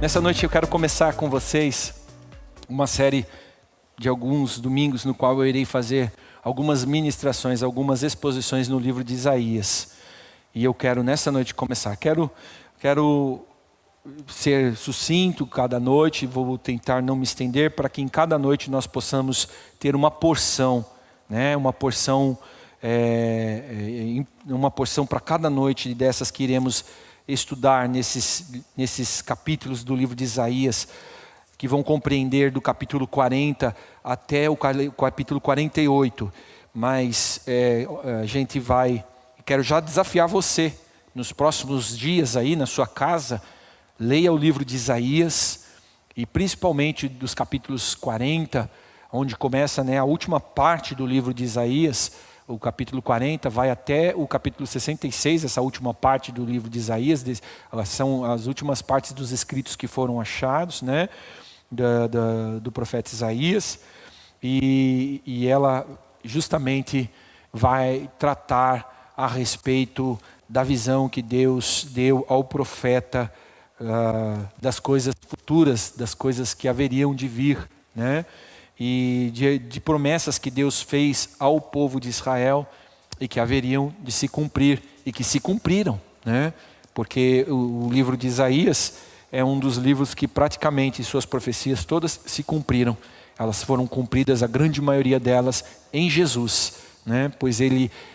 Nessa noite eu quero começar com vocês uma série de alguns domingos no qual eu irei fazer algumas ministrações, algumas exposições no livro de Isaías. E eu quero nessa noite começar. Quero ser sucinto cada noite, vou tentar não me estender para que em cada noite nós possamos ter uma porção, né? Uma porção para cada noite dessas que iremos estudar nesses capítulos do livro de Isaías, que vão compreender do capítulo 40 até o capítulo 48. Mas a gente quero já desafiar você, nos próximos dias aí na sua casa, leia o livro de Isaías, e principalmente dos capítulos 40, onde começa, a última parte do livro de Isaías. O capítulo 40 vai até o capítulo 66, essa última parte do livro de Isaías, são as últimas partes dos escritos que foram achados, do profeta Isaías, e ela justamente vai tratar a respeito da visão que Deus deu ao profeta das coisas futuras, das coisas que haveriam de vir, e de promessas que Deus fez ao povo de Israel e que haveriam de se cumprir e que se cumpriram, porque o livro de Isaías é um dos livros que praticamente suas profecias todas se cumpriram. Elas foram cumpridas, a grande maioria delas, em Jesus, pois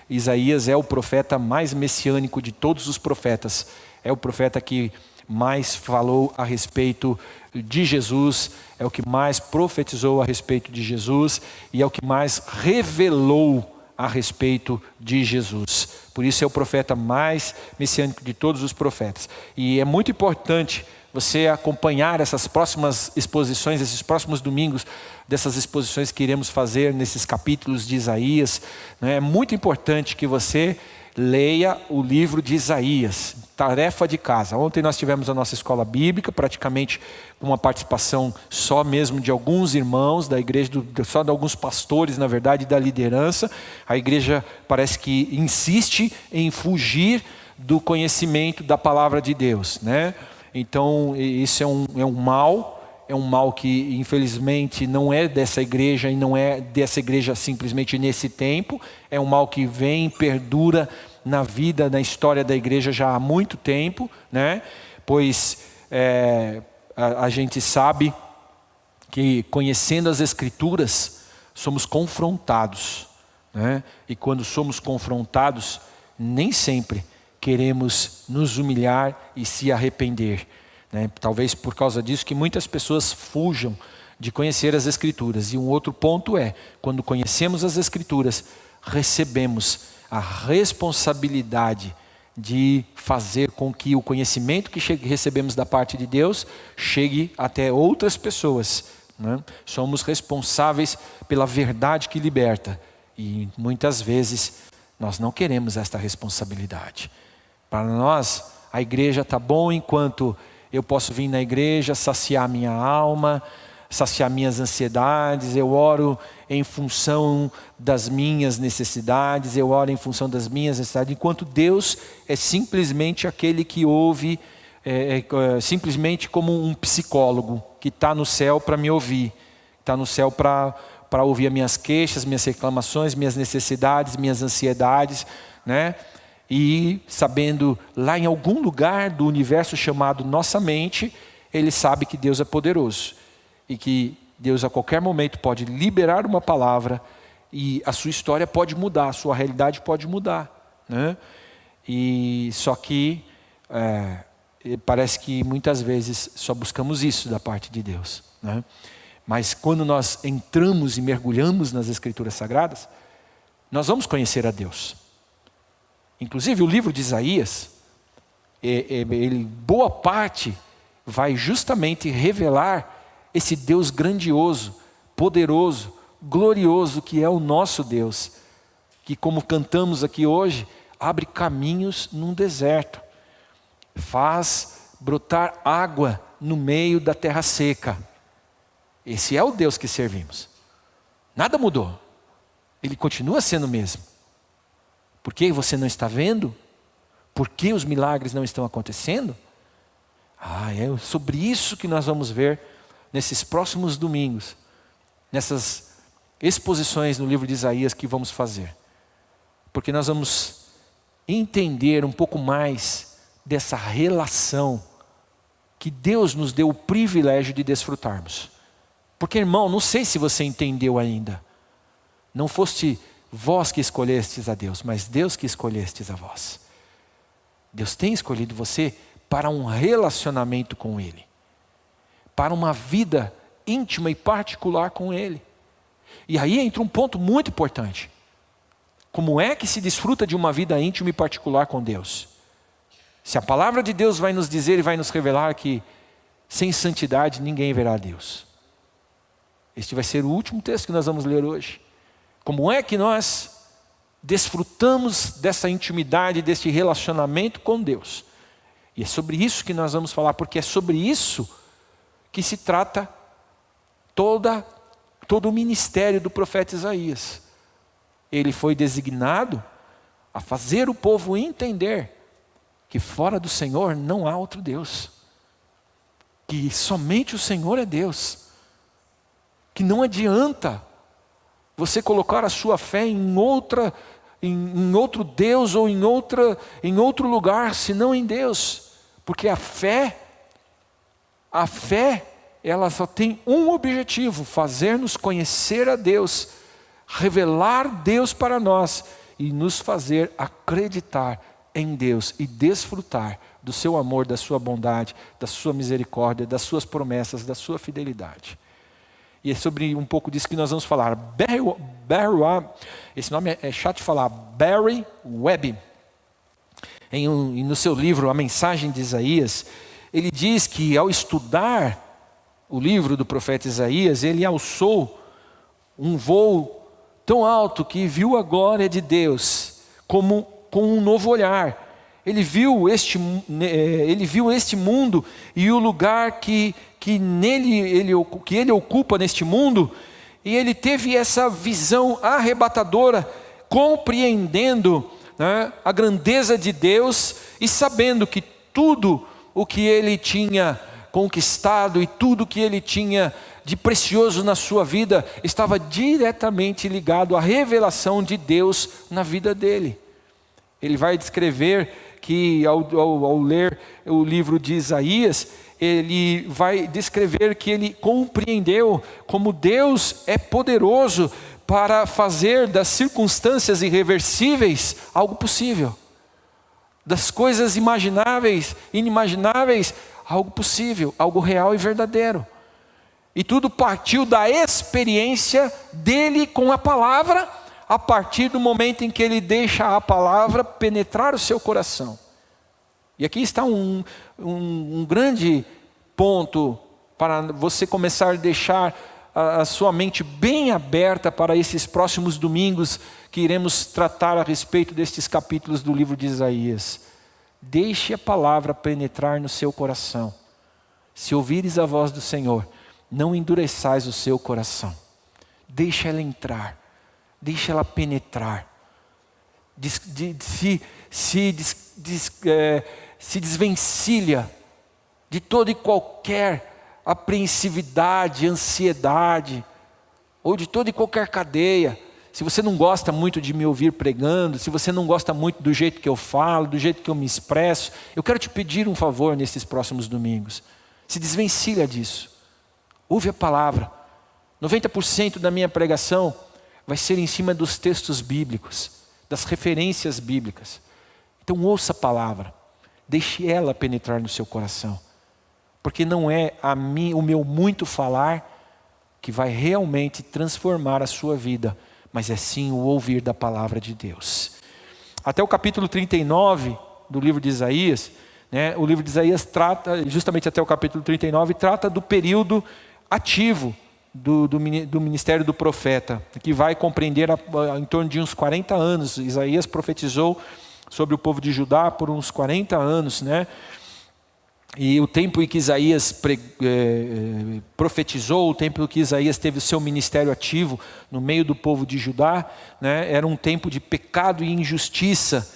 Isaías é o profeta mais messiânico de todos os profetas. É o profeta que mais falou a respeito de Jesus, é o que mais profetizou a respeito de Jesus e é o que mais revelou a respeito de Jesus. Por isso é o profeta mais messiânico de todos os profetas. E é muito importante você acompanhar essas próximas exposições, esses próximos domingos, dessas exposições que iremos fazer nesses capítulos de Isaías. É muito importante que você leia o livro de Isaías, tarefa de casa. Ontem nós tivemos a nossa escola bíblica, praticamente com uma participação só mesmo de alguns irmãos da igreja, só de alguns pastores, na verdade, da liderança. A igreja parece que insiste em fugir do conhecimento da palavra de Deus, Então isso é um mal que infelizmente não é dessa igreja e não é dessa igreja simplesmente nesse tempo. É um mal que vem, perdura na vida, na história da igreja já há muito tempo, Pois a gente sabe que conhecendo as Escrituras somos confrontados, E quando somos confrontados, nem sempre queremos nos humilhar e se arrepender. Talvez por causa disso que muitas pessoas fujam de conhecer as Escrituras. E um outro ponto é, quando conhecemos as Escrituras, recebemos a responsabilidade de fazer com que o conhecimento que recebemos da parte de Deus chegue até outras pessoas. Somos responsáveis pela verdade que liberta. E muitas vezes nós não queremos esta responsabilidade. Para nós, a igreja está bom enquanto eu posso vir na igreja, saciar minha alma, saciar minhas ansiedades. Eu oro em função das minhas necessidades, eu oro em função das minhas necessidades. Enquanto Deus é simplesmente aquele que ouve, simplesmente como um psicólogo que está no céu para me ouvir. Está no céu para ouvir as minhas queixas, minhas reclamações, minhas necessidades, minhas ansiedades, E sabendo lá em algum lugar do universo chamado nossa mente, ele sabe que Deus é poderoso. E que Deus a qualquer momento pode liberar uma palavra e a sua história pode mudar, a sua realidade pode mudar. E só que parece que muitas vezes só buscamos isso da parte de Deus. Mas quando nós entramos e mergulhamos nas Escrituras Sagradas, nós vamos conhecer a Deus. Inclusive o livro de Isaías, boa parte vai justamente revelar esse Deus grandioso, poderoso, glorioso que é o nosso Deus. Que, como cantamos aqui hoje, abre caminhos num deserto. Faz brotar água no meio da terra seca. Esse é o Deus que servimos. Nada mudou. Ele continua sendo o mesmo. Por que você não está vendo? Por que os milagres não estão acontecendo? É sobre isso que nós vamos ver nesses próximos domingos, nessas exposições no livro de Isaías que vamos fazer. Porque nós vamos entender um pouco mais dessa relação que Deus nos deu o privilégio de desfrutarmos. Porque, irmão, não sei se você entendeu ainda. Não foste vós que escolhestes a Deus, mas Deus que escolhestes a vós. Deus tem escolhido você para um relacionamento com Ele, para uma vida íntima e particular com Ele. E aí entra um ponto muito importante. Como é que se desfruta de uma vida íntima e particular com Deus? Se a palavra de Deus vai nos dizer e vai nos revelar que sem santidade ninguém verá a Deus. Este vai ser o último texto que nós vamos ler hoje. Como é que nós desfrutamos dessa intimidade, desse relacionamento com Deus? E é sobre isso que nós vamos falar, porque é sobre isso que se trata todo o ministério do profeta Isaías. Ele foi designado a fazer o povo entender que fora do Senhor não há outro Deus. Que somente o Senhor é Deus. Que não adianta você colocar a sua fé em outro Deus ou em outro lugar, senão em Deus. Porque a fé, ela só tem um objetivo: fazer-nos conhecer a Deus, revelar Deus para nós e nos fazer acreditar em Deus e desfrutar do seu amor, da sua bondade, da sua misericórdia, das suas promessas, da sua fidelidade. E é sobre um pouco disso que nós vamos falar. Esse nome é chato de falar, Barry Webb. No seu livro, A Mensagem de Isaías, ele diz que ao estudar o livro do profeta Isaías, ele alçou um voo tão alto que viu a glória de Deus com um novo olhar. Ele viu este mundo e o lugar que ele ocupa neste mundo, e ele teve essa visão arrebatadora, compreendendo, né, a grandeza de Deus e sabendo que tudo o que ele tinha conquistado e tudo o que ele tinha de precioso na sua vida estava diretamente ligado à revelação de Deus na vida dele. Ele vai descrever que ao ler o livro de Isaías, ele vai descrever que ele compreendeu como Deus é poderoso para fazer das circunstâncias irreversíveis algo possível, das coisas imagináveis, inimagináveis, algo possível, algo real e verdadeiro. E tudo partiu da experiência dele com a palavra, a partir do momento em que ele deixa a palavra penetrar o seu coração. E aqui está um grande ponto para você começar a deixar a sua mente bem aberta para esses próximos domingos que iremos tratar a respeito destes capítulos do livro de Isaías. Deixe a palavra penetrar no seu coração. Se ouvires a voz do Senhor, não endureçais o seu coração. Deixa ela entrar, deixa ela penetrar. Se desvencilha de toda e qualquer apreensividade, ansiedade, ou de toda e qualquer cadeia. Se você não gosta muito de me ouvir pregando, se você não gosta muito do jeito que eu falo, do jeito que eu me expresso, eu quero te pedir um favor nesses próximos domingos. Se desvencilha disso. Ouve a palavra. 90% da minha pregação vai ser em cima dos textos bíblicos, das referências bíblicas. Então ouça a palavra. Deixe ela penetrar no seu coração. Porque não é o meu muito falar que vai realmente transformar a sua vida, mas é sim o ouvir da palavra de Deus. Até o capítulo 39 do livro de Isaías, né, o livro de Isaías trata, justamente até o capítulo 39, trata do período ativo do ministério do profeta, que vai compreender em torno de uns 40 anos. Isaías profetizou sobre o povo de Judá por uns 40 anos, né? E o tempo em que Isaías profetizou, o tempo em que Isaías teve o seu ministério ativo no meio do povo de Judá, né, era um tempo de pecado e injustiça,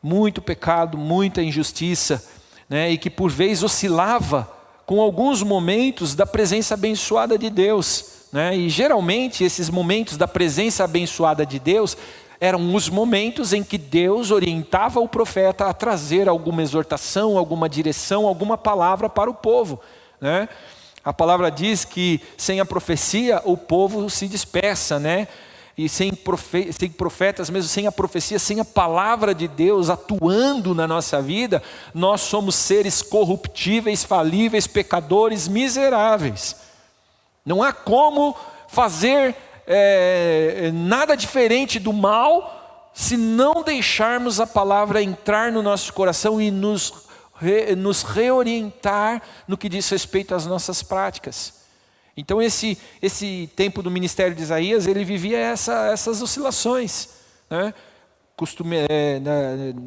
muito pecado, muita injustiça. né, e que por vezes oscilava com alguns momentos da presença abençoada de Deus, né? E geralmente esses momentos da presença abençoada de Deus eram os momentos em que Deus orientava o profeta a trazer alguma exortação, alguma direção, alguma palavra para o povo, né? A palavra diz que sem a profecia o povo se dispersa, né? E sem profetas, mesmo sem a profecia, sem a palavra de Deus atuando na nossa vida, nós somos seres corruptíveis, falíveis, pecadores, miseráveis. Não há como fazer nada diferente do mal, se não deixarmos a palavra entrar no nosso coração e nos reorientar no que diz respeito às nossas práticas. Então esse tempo do ministério de Isaías, ele vivia essas oscilações, né?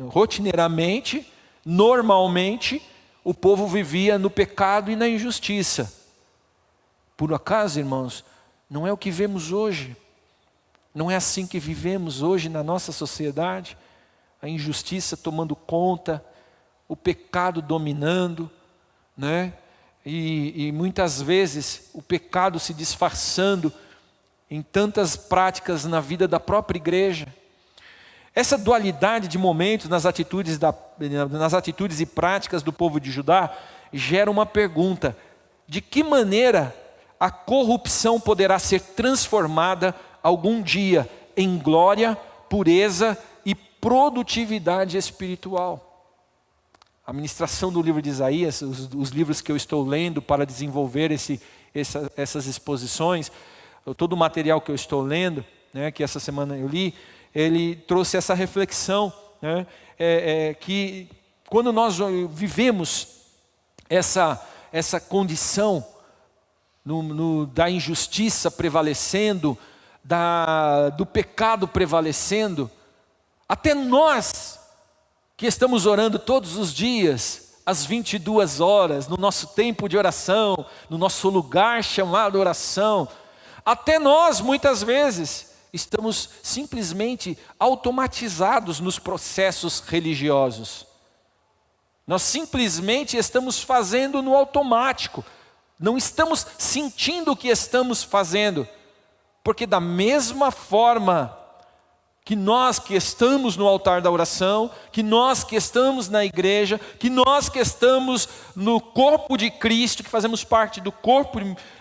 Rotineiramente, normalmente, o povo vivia no pecado e na injustiça. Por acaso, irmãos, não é o que vemos hoje? Não é assim que vivemos hoje na nossa sociedade? A injustiça tomando conta, o pecado dominando, né? E muitas vezes o pecado se disfarçando em tantas práticas na vida da própria igreja. Essa dualidade de momentos nas atitudes e práticas do povo de Judá gera uma pergunta: de que maneira a corrupção poderá ser transformada algum dia em glória, pureza e produtividade espiritual? A ministração do livro de Isaías, os livros que eu estou lendo para desenvolver essas exposições, todo o material que eu estou lendo, né, que essa semana eu li, ele trouxe essa reflexão, né, que quando nós vivemos essa condição da injustiça prevalecendo, do pecado prevalecendo, até nós que estamos orando todos os dias, às 22 horas, no nosso tempo de oração, no nosso lugar chamado oração, até nós muitas vezes estamos simplesmente automatizados nos processos religiosos. Nós simplesmente estamos fazendo no automático, não estamos sentindo o que estamos fazendo, porque da mesma forma que nós que estamos no altar da oração, que nós que estamos na igreja, que nós que estamos no corpo de Cristo, que fazemos parte do corpo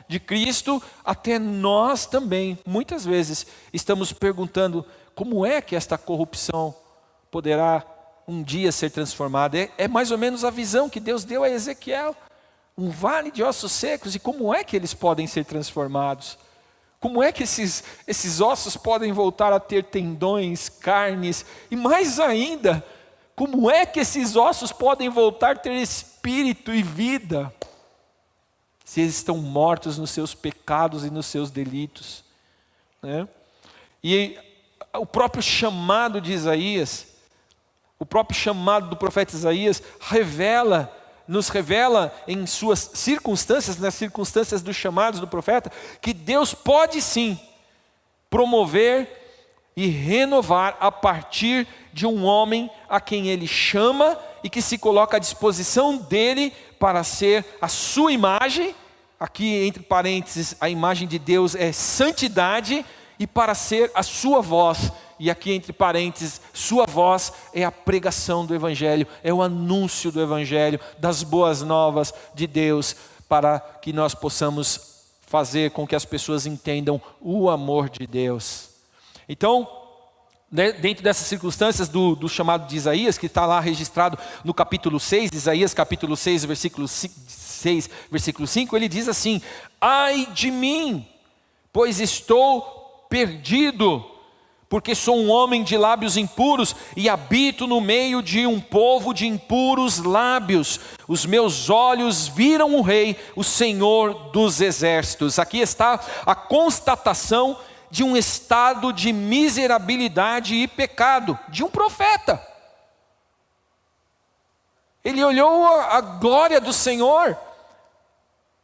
de Cristo, até nós também, muitas vezes, estamos perguntando como é que esta corrupção poderá um dia ser transformada. É mais ou menos a visão que Deus deu a Ezequiel, um vale de ossos secos, e como é que eles podem ser transformados? Como é que esses ossos podem voltar a ter tendões, carnes? E mais ainda, como é que esses ossos podem voltar a ter espírito e vida? Se eles estão mortos nos seus pecados e nos seus delitos, né? E o próprio chamado de Isaías, o próprio chamado do profeta Isaías nos revela em suas circunstâncias, nas circunstâncias dos chamados do profeta, que Deus pode sim promover e renovar a partir de um homem a quem Ele chama e que se coloca à disposição dele para ser a sua imagem. Aqui entre parênteses, a imagem de Deus é santidade, e para ser a sua voz. E aqui entre parênteses, sua voz é a pregação do Evangelho, é o anúncio do Evangelho, das boas novas de Deus, para que nós possamos fazer com que as pessoas entendam o amor de Deus. Então, dentro dessas circunstâncias do chamado de Isaías, que está lá registrado no capítulo 6, Isaías capítulo 6, versículo 5, ele diz assim: ai de mim, pois estou perdido, porque sou um homem de lábios impuros e habito no meio de um povo de impuros lábios. Os meus olhos viram o Rei, o Senhor dos exércitos. Aqui está a constatação de um estado de miserabilidade e pecado de um profeta. Ele olhou a glória do Senhor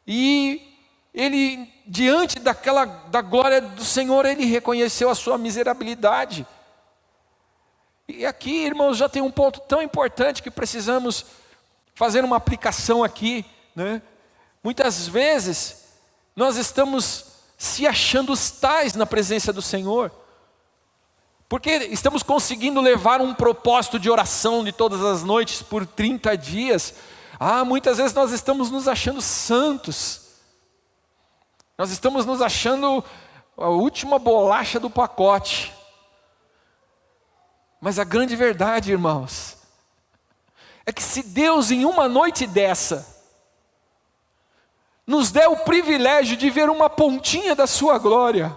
e ele, diante da glória do Senhor, ele reconheceu a sua miserabilidade. E aqui, irmãos, já tem um ponto tão importante que precisamos fazendo uma aplicação aqui, né? Muitas vezes nós estamos se achando os tais na presença do Senhor, porque estamos conseguindo levar um propósito de oração de todas as noites por 30 dias. Muitas vezes nós estamos nos achando santos, nós estamos nos achando a última bolacha do pacote. Mas a grande verdade, irmãos, é que se Deus em uma noite dessa nos der o privilégio de ver uma pontinha da sua glória,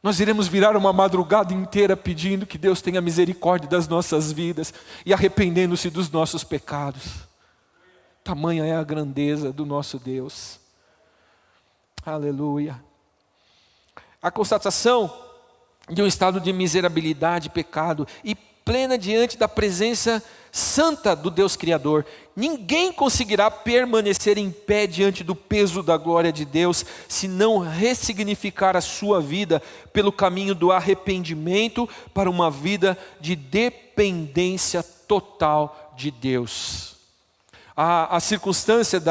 nós iremos virar uma madrugada inteira pedindo que Deus tenha misericórdia das nossas vidas e arrependendo-se dos nossos pecados. Tamanha é a grandeza do nosso Deus. Aleluia. A constatação de um estado de miserabilidade e pecado e plena diante da presença santa do Deus Criador. Ninguém conseguirá permanecer em pé diante do peso da glória de Deus se não ressignificar a sua vida pelo caminho do arrependimento para uma vida de dependência total de Deus. A circunstância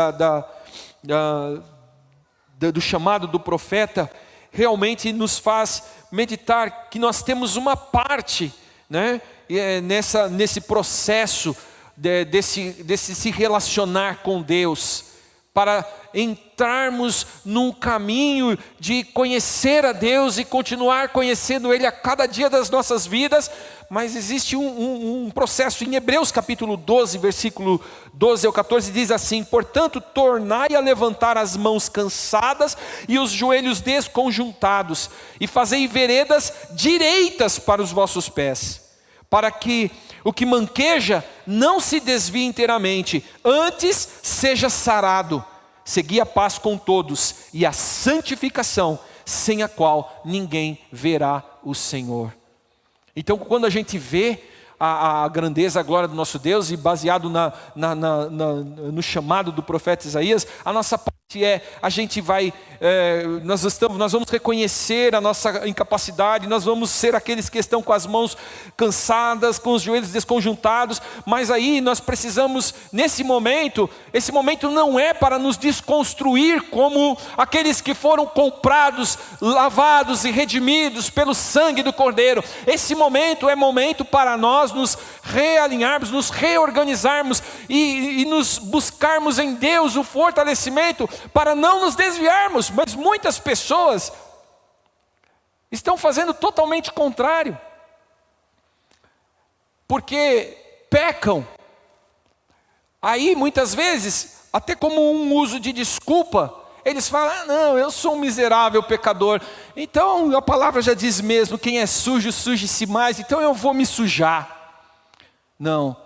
do chamado do profeta realmente nos faz meditar que nós temos uma parte, né, nesse processo desse se relacionar com Deus, para entrarmos num caminho de conhecer a Deus e continuar conhecendo Ele a cada dia das nossas vidas. Mas existe um processo em Hebreus capítulo 12, versículo 12 ao 14, diz assim: portanto, tornai a levantar as mãos cansadas e os joelhos desconjuntados, e fazei veredas direitas para os vossos pés, para que o que manqueja não se desvie inteiramente, antes seja sarado. Segui a paz com todos e a santificação, sem a qual ninguém verá o Senhor. Então, quando a gente vê a grandeza, a glória do nosso Deus, e baseado no chamado do profeta Isaías, a nossa parte a gente vai, nós vamos reconhecer a nossa incapacidade, nós vamos ser aqueles que estão com as mãos cansadas, com os joelhos desconjuntados, mas aí nós precisamos, esse momento não é para nos desconstruir como aqueles que foram comprados, lavados e redimidos pelo sangue do Cordeiro. Esse momento é momento para nós nos realinharmos, nos reorganizarmos e nos buscarmos em Deus o fortalecimento para não nos desviarmos. Mas muitas pessoas estão fazendo totalmente contrário, porque pecam, aí muitas vezes, até como um uso de desculpa, eles falam: não, eu sou um miserável pecador, então a palavra já diz mesmo, quem é sujo, suje-se mais, então eu vou me sujar. Não,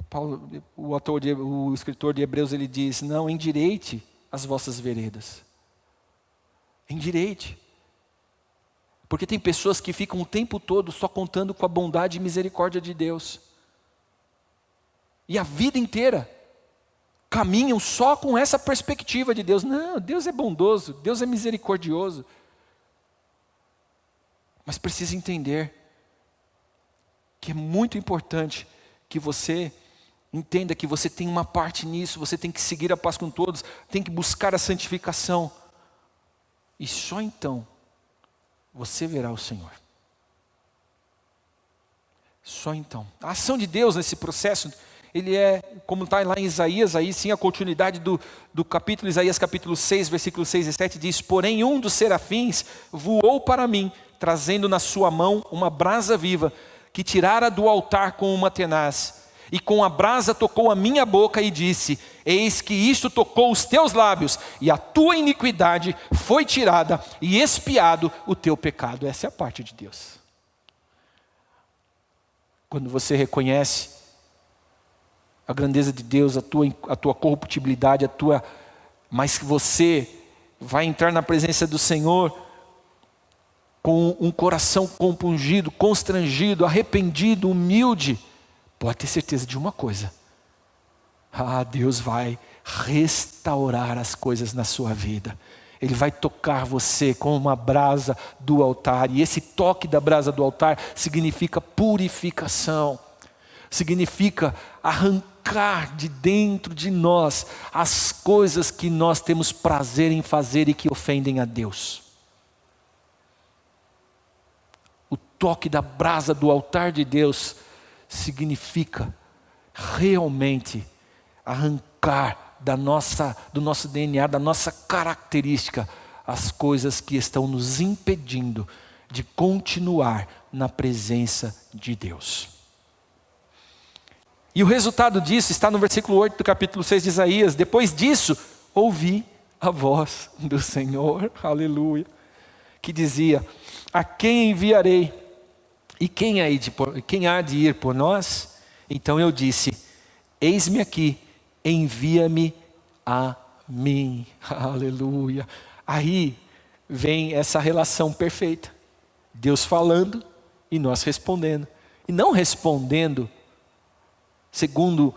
Paulo, o escritor de Hebreus, ele diz: não, endireite as vossas veredas, endireite, porque tem pessoas que ficam o tempo todo só contando com a bondade e misericórdia de Deus, e a vida inteira caminham só com essa perspectiva de Deus. Não, Deus é bondoso, Deus é misericordioso, mas precisa entender que é muito importante que você entenda que você tem uma parte nisso, você tem que seguir a paz com todos, tem que buscar a santificação, e só então você verá o Senhor. Só então. A ação de Deus nesse processo, ele é, como está lá em Isaías, aí sim a continuidade do capítulo, Isaías capítulo 6, versículos 6 e 7, diz: porém um dos serafins voou para mim, trazendo na sua mão uma brasa viva, que tirara do altar com uma tenaz, e com a brasa tocou a minha boca e disse: eis que isto tocou os teus lábios, e a tua iniquidade foi tirada, e expiado o teu pecado. Essa é a parte de Deus. Quando você reconhece a grandeza de Deus, a tua corruptibilidade, mas que você vai entrar na presença do Senhor com um coração compungido, constrangido, arrependido, humilde, pode ter certeza de uma coisa: Deus vai restaurar as coisas na sua vida. Ele vai tocar você com uma brasa do altar, e esse toque da brasa do altar significa purificação, significa arrancar arrancar de dentro de nós as coisas que nós temos prazer em fazer e que ofendem a Deus. O toque da brasa do altar de Deus significa realmente arrancar do nosso DNA, da nossa característica, as coisas que estão nos impedindo de continuar na presença de Deus. E o resultado disso está no versículo 8 do capítulo 6 de Isaías. Depois disso, ouvi a voz do Senhor, aleluia, que dizia: a quem enviarei? E quem há de ir por nós? Então eu disse: eis-me aqui, envia-me a mim, aleluia. Aí vem essa relação perfeita, Deus falando e nós respondendo, e não respondendo segundo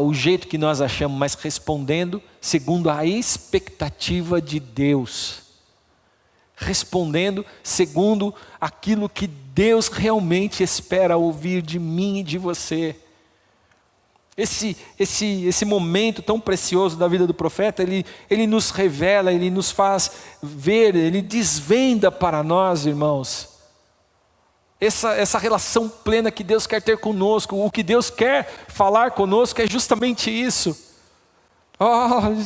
o jeito que nós achamos, mas respondendo segundo a expectativa de Deus, respondendo segundo aquilo que Deus realmente espera ouvir de mim e de você. Esse momento tão precioso da vida do profeta, ele nos revela, ele nos faz ver, ele desvenda para nós, irmãos, essa relação plena que Deus quer ter conosco. O que Deus quer falar conosco é justamente isso.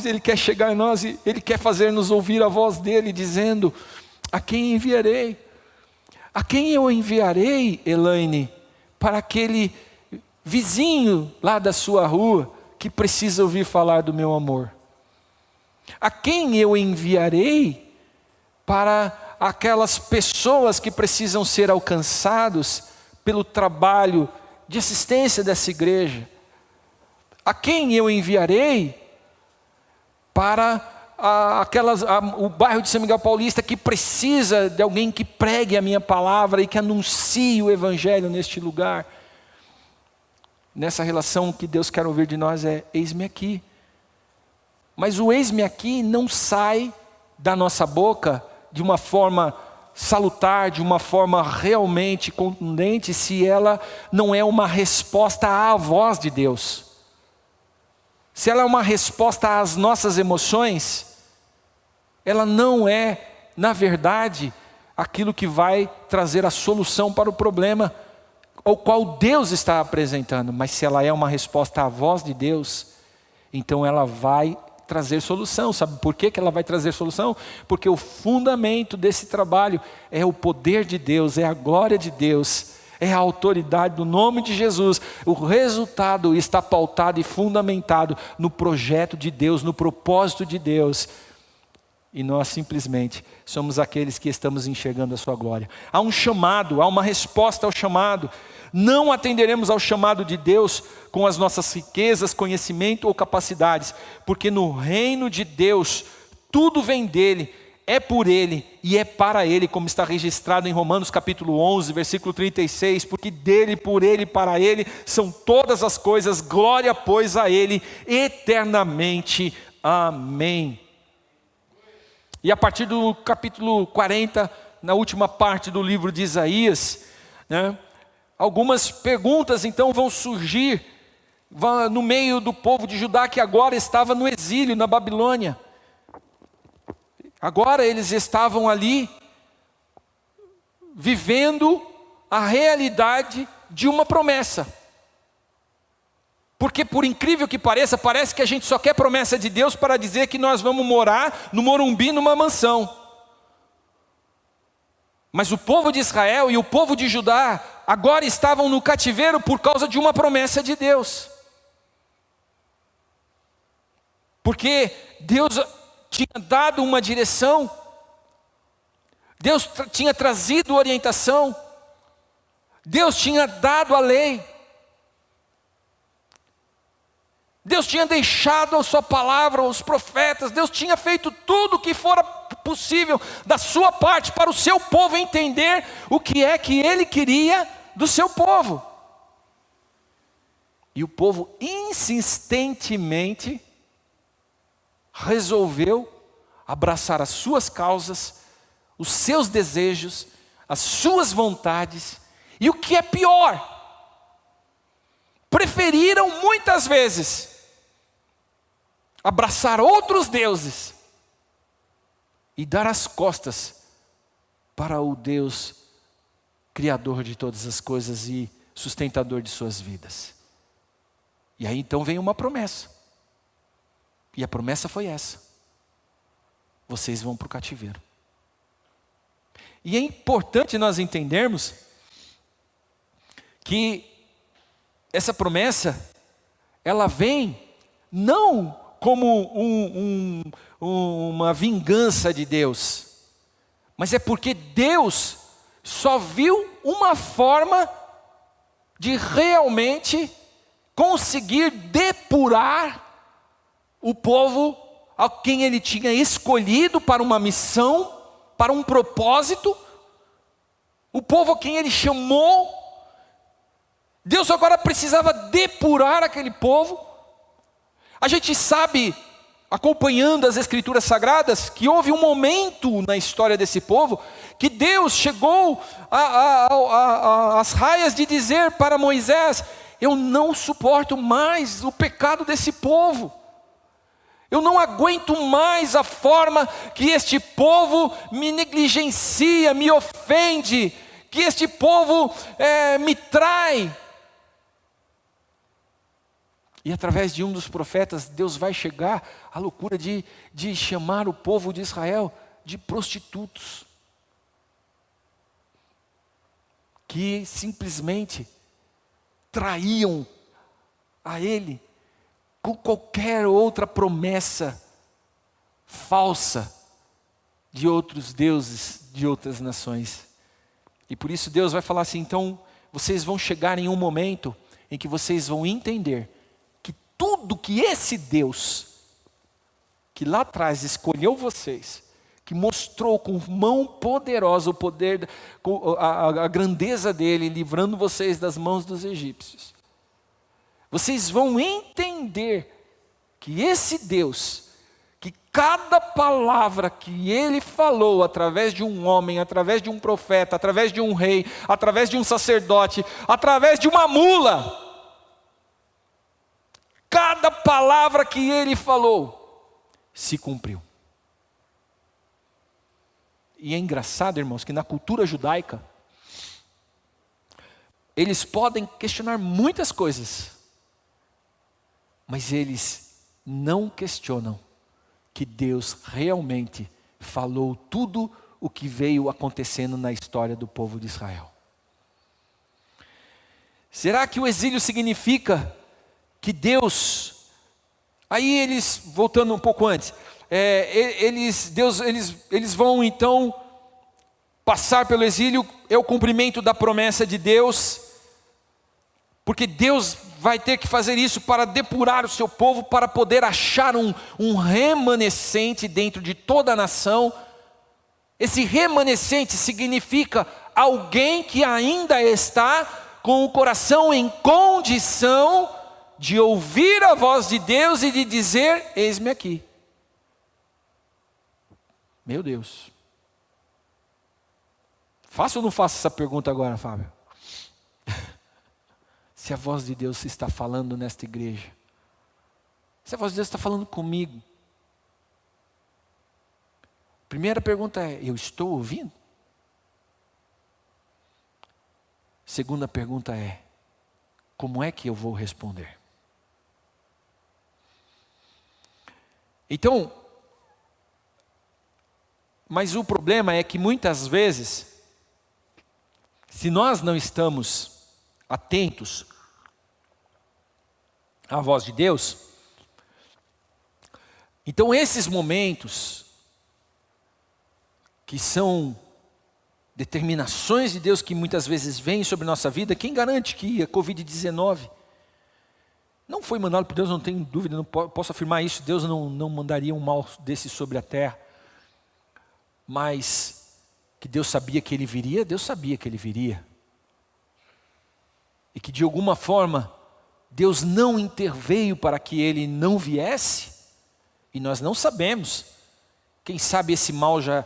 Ele quer chegar em nós e Ele quer fazer-nos ouvir a voz dEle, dizendo: a quem enviarei? A quem eu enviarei, Elaine, para aquele vizinho lá da sua rua que precisa ouvir falar do meu amor? A quem eu enviarei para aquelas pessoas que precisam ser alcançados pelo trabalho de assistência dessa igreja? A quem eu enviarei para o bairro de São Miguel Paulista que precisa de alguém que pregue a minha palavra e que anuncie o evangelho neste lugar? Nessa relação, que Deus quer ouvir de nós é: eis-me aqui. Mas o eis-me aqui não sai da nossa boca de uma forma salutar, de uma forma realmente contundente, se ela não é uma resposta à voz de Deus. Se ela é uma resposta às nossas emoções, ela não é, na verdade, aquilo que vai trazer a solução para o problema ao qual Deus está apresentando. Mas se ela é uma resposta à voz de Deus, então ela vai trazer solução. Sabe por que ela vai trazer solução? Porque o fundamento desse trabalho é o poder de Deus, é a glória de Deus, é a autoridade do nome de Jesus. O resultado está pautado e fundamentado no projeto de Deus, no propósito de Deus. E nós simplesmente somos aqueles que estamos enxergando a sua glória. Há um chamado, há uma resposta ao chamado. Não atenderemos ao chamado de Deus com as nossas riquezas, conhecimento ou capacidades, porque no reino de Deus tudo vem dele, é por ele e é para ele, como está registrado em Romanos capítulo 11, versículo 36, porque dele, por ele e para ele são todas as coisas, glória pois a ele eternamente, amém. E a partir do capítulo 40, na última parte do livro de Isaías, algumas perguntas então vão surgir no meio do povo de Judá, que agora estava no exílio na Babilônia. Agora eles estavam ali vivendo a realidade de uma promessa. Porque, por incrível que pareça, parece que a gente só quer promessa de Deus para dizer que nós vamos morar no Morumbi, numa mansão. Mas o povo de Israel e o povo de Judá agora estavam no cativeiro por causa de uma promessa de Deus. Porque Deus tinha dado uma direção, Deus tinha trazido orientação, Deus tinha dado a lei, Deus tinha deixado a sua palavra, os profetas, Deus tinha feito tudo o que fora possível da sua parte para o seu povo entender o que é que Ele queria do seu povo. E o povo insistentemente resolveu abraçar as suas causas, os seus desejos, as suas vontades, e o que é pior, preferiram muitas vezes abraçar outros deuses e dar as costas para o Deus Criador de todas as coisas e sustentador de suas vidas. E aí então vem uma promessa. E a promessa foi essa: vocês vão para o cativeiro. E é importante nós entendermos que essa promessa, ela vem não como uma vingança de Deus, mas é porque Deus só viu uma forma de realmente conseguir depurar o povo a quem Ele tinha escolhido para uma missão, para um propósito, o povo a quem Ele chamou. Deus agora precisava depurar aquele povo. A gente sabe, acompanhando as Escrituras Sagradas, que houve um momento na história desse povo, que Deus chegou às raias de dizer para Moisés: eu não suporto mais o pecado desse povo. Eu não aguento mais a forma que este povo me negligencia, me ofende, que este povo me trai. E através de um dos profetas, Deus vai chegar à loucura de chamar o povo de Israel de prostitutos, que simplesmente traíam a Ele com qualquer outra promessa falsa de outros deuses, de outras nações. E por isso Deus vai falar assim: então vocês vão chegar em um momento em que vocês vão entender que tudo que esse Deus, que lá atrás escolheu vocês, que mostrou com mão poderosa o poder, a grandeza dele, livrando vocês das mãos dos egípcios, vocês vão entender que esse Deus, que cada palavra que Ele falou através de um homem, através de um profeta, através de um rei, através de um sacerdote, através de uma mula, cada palavra que Ele falou se cumpriu. E é engraçado, irmãos, que na cultura judaica eles podem questionar muitas coisas, mas eles não questionam que Deus realmente falou tudo o que veio acontecendo na história do povo de Israel. Será que o exílio significa que Deus, aí eles, voltando um pouco antes, eles vão então passar pelo exílio, é o cumprimento da promessa de Deus, porque Deus vai ter que fazer isso para depurar o seu povo, para poder achar um remanescente dentro de toda a nação. Esse remanescente significa alguém que ainda está com o coração em condição de ouvir a voz de Deus e de dizer: eis-me aqui. Meu Deus. Faço ou não faço essa pergunta agora, Fábio? Se a voz de Deus está falando nesta igreja, se a voz de Deus está falando comigo, primeira pergunta é: eu estou ouvindo? Segunda pergunta é: como é que eu vou responder? Então, mas o problema é que muitas vezes, se nós não estamos atentos à voz de Deus, então esses momentos, que são determinações de Deus que muitas vezes vêm sobre nossa vida, quem garante que a Covid-19 não foi mandado por Deus? Não tenho dúvida, não posso afirmar isso. Deus não mandaria um mal desse sobre a terra, mas que Deus sabia que ele viria, Deus sabia que ele viria, e que de alguma forma Deus não interveio para que ele não viesse, e nós não sabemos. Quem sabe esse mal já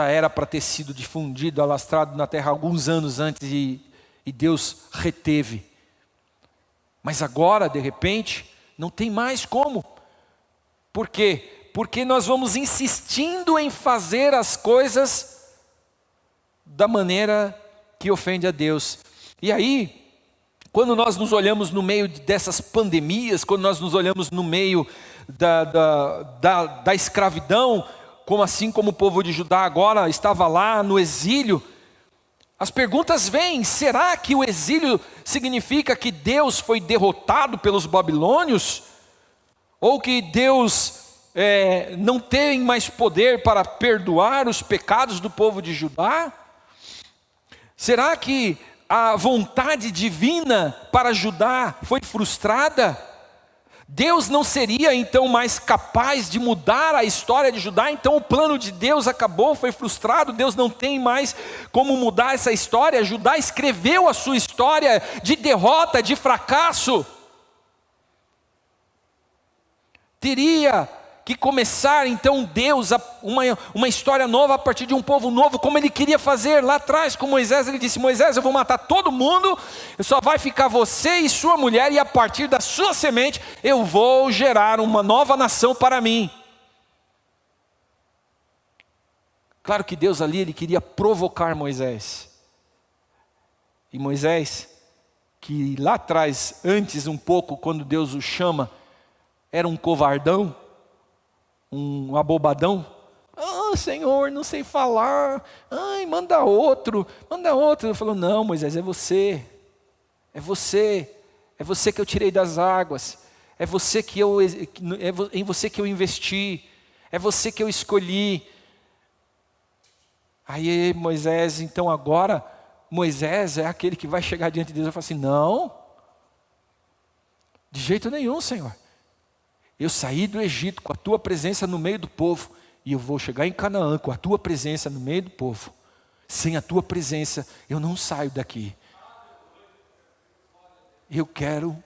era para ter sido difundido, alastrado na terra alguns anos antes, e Deus reteve. Mas agora, de repente, não tem mais como. Por quê? Porque nós vamos insistindo em fazer as coisas da maneira que ofende a Deus. E aí, quando nós nos olhamos no meio dessas pandemias, quando nós nos olhamos no meio da escravidão, como assim como o povo de Judá agora estava lá no exílio, as perguntas vêm: será que o exílio significa que Deus foi derrotado pelos babilônios? Ou que Deus não tem mais poder para perdoar os pecados do povo de Judá? Será que a vontade divina para Judá foi frustrada? Deus não seria então mais capaz de mudar a história de Judá? Então o plano de Deus acabou, foi frustrado, Deus não tem mais como mudar essa história. Judá escreveu a sua história de derrota, de fracasso. Teria que começar então Deus uma história nova a partir de um povo novo, como Ele queria fazer lá atrás com Moisés. Ele disse: Moisés, eu vou matar todo mundo, só vai ficar você e sua mulher, e a partir da sua semente eu vou gerar uma nova nação para mim. Claro que Deus ali, Ele queria provocar Moisés. E Moisés, que lá atrás, antes um pouco, quando Deus o chama, era um covardão, um abobadão. Senhor, não sei falar. Manda outro. Ele falou: não, Moisés, é você que eu tirei das águas, em você que eu investi, é você que eu escolhi. Aí Moisés, então agora, Moisés é aquele que vai chegar diante de Deus e falar assim: não, de jeito nenhum, Senhor. Eu saí do Egito com a tua presença no meio do povo, e eu vou chegar em Canaã com a tua presença no meio do povo. Sem a tua presença, eu não saio daqui. Eu quero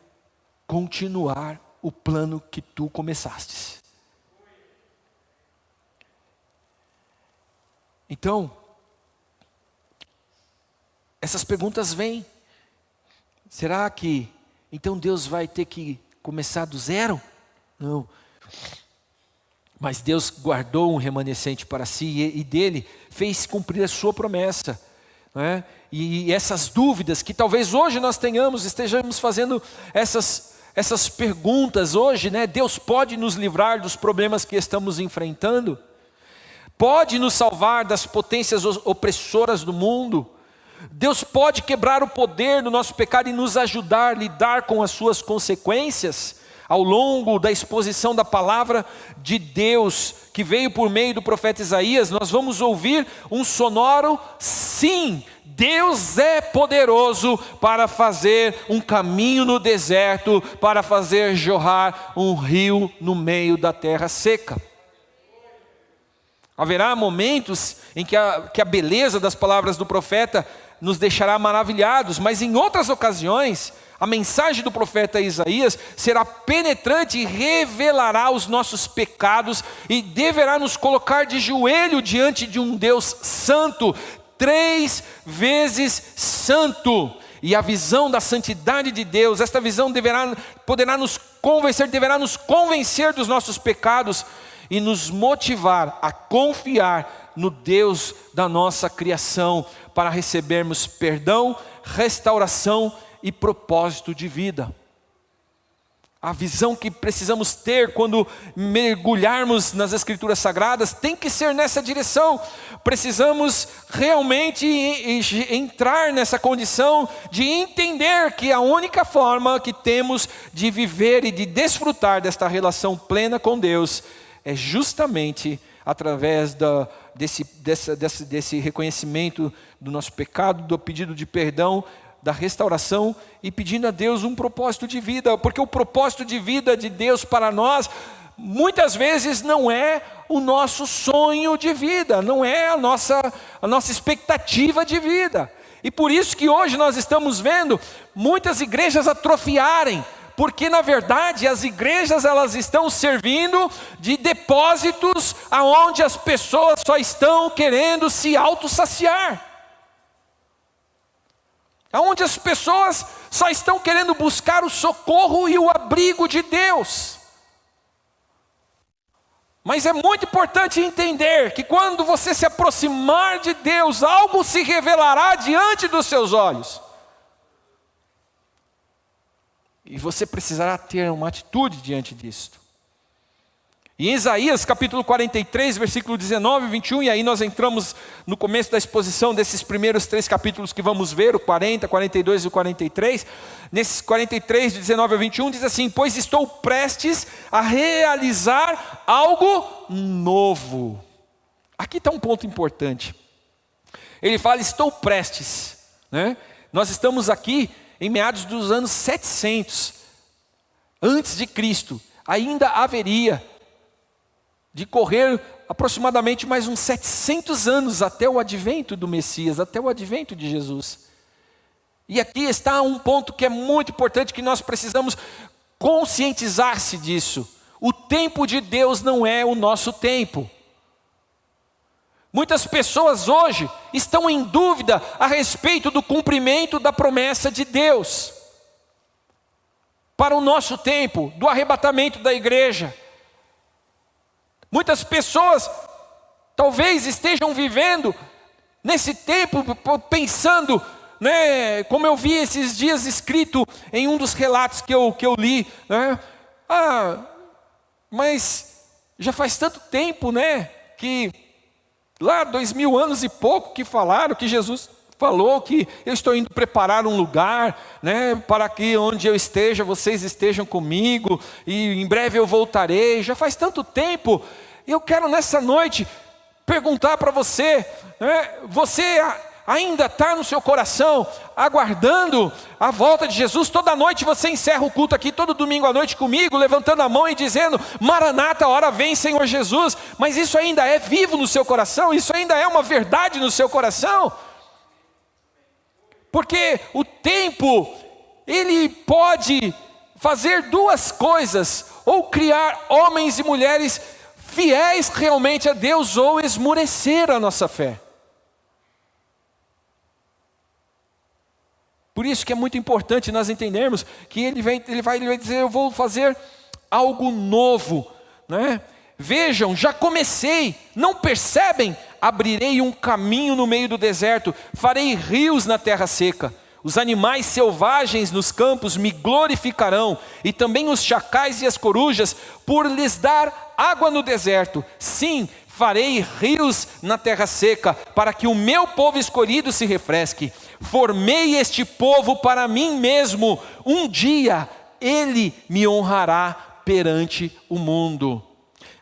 continuar o plano que tu começaste. Então, essas perguntas vêm. Será que então Deus vai ter que começar do zero? Não. Mas Deus guardou um remanescente para si, e dele fez cumprir a sua promessa, não é? E essas dúvidas que talvez hoje nós estejamos fazendo essas perguntas hoje, né? Deus pode nos livrar dos problemas que estamos enfrentando? Pode nos salvar das potências opressoras do mundo? Deus pode quebrar o poder do nosso pecado e nos ajudar a lidar com as suas consequências? Ao longo da exposição da palavra de Deus, que veio por meio do profeta Isaías, nós vamos ouvir um sonoro sim. Deus é poderoso para fazer um caminho no deserto, para fazer jorrar um rio no meio da terra seca. Haverá momentos em que a beleza das palavras do profeta nos deixará maravilhados, mas em outras ocasiões, a mensagem do profeta Isaías será penetrante e revelará os nossos pecados, e deverá nos colocar de joelho diante de um Deus santo, 3 vezes santo. E a visão da santidade de Deus, esta visão deverá nos convencer dos nossos pecados e nos motivar a confiar no Deus da nossa criação, para recebermos perdão, restauração e propósito de vida. A visão que precisamos ter quando mergulharmos nas Escrituras Sagradas tem que ser nessa direção. Precisamos realmente entrar nessa condição de entender que a única forma que temos de viver e de desfrutar desta relação plena com Deus é justamente através desse reconhecimento do nosso pecado, do pedido de perdão, da restauração, e pedindo a Deus um propósito de vida, porque o propósito de vida de Deus para nós, muitas vezes não é o nosso sonho de vida, não é a nossa expectativa de vida. E por isso que hoje nós estamos vendo muitas igrejas atrofiarem, porque na verdade as igrejas, elas estão servindo de depósitos aonde as pessoas só estão querendo se autossaciar. onde as pessoas só estão querendo buscar o socorro e o abrigo de Deus. Mas é muito importante entender que quando você se aproximar de Deus, algo se revelará diante dos seus olhos. E você precisará ter uma atitude diante disto. E em Isaías capítulo 43, versículo 19 e 21, e aí nós entramos no começo da exposição desses primeiros 3 capítulos que vamos ver, o 40, 42 e o 43. Nesses 43, de 19 a 21, diz assim: pois estou prestes a realizar algo novo. Aqui está um ponto importante. Ele fala, estou prestes, né? Nós estamos aqui em meados dos anos 700, antes de Cristo. Ainda haveria de correr aproximadamente mais uns 700 anos até o advento do Messias, até o advento de Jesus. E aqui está um ponto que é muito importante, que nós precisamos conscientizar-se disso. O tempo de Deus não é o nosso tempo. Muitas pessoas hoje estão em dúvida a respeito do cumprimento da promessa de Deus para o nosso tempo, do arrebatamento da igreja. Muitas pessoas talvez estejam vivendo nesse tempo pensando, né, como eu vi esses dias escrito em um dos relatos que eu li, né? Mas já faz tanto tempo, né, que lá 2000 anos e pouco que falaram, que Jesus falou que eu estou indo preparar um lugar, né, para que onde eu esteja, vocês estejam comigo, e em breve eu voltarei. Já faz tanto tempo. Eu quero nessa noite perguntar para você, né, você ainda está no seu coração aguardando a volta de Jesus? Toda noite você encerra o culto aqui, todo domingo à noite comigo, levantando a mão e dizendo, Maranata, hora vem Senhor Jesus. Mas isso ainda é vivo no seu coração? Isso ainda é uma verdade no seu coração? Porque o tempo, ele pode fazer duas coisas: ou criar homens e mulheres fiéis realmente a Deus, ou esmurecer a nossa fé. Por isso que é muito importante nós entendermos que ele vai dizer, eu vou fazer algo novo, né? Vejam, já comecei, não percebem? Abrirei um caminho no meio do deserto, farei rios na terra seca. Os animais selvagens nos campos me glorificarão, e também os chacais e as corujas, por lhes dar água no deserto. Sim, farei rios na terra seca, para que o meu povo escolhido se refresque. Formei este povo para mim mesmo, um dia ele me honrará perante o mundo.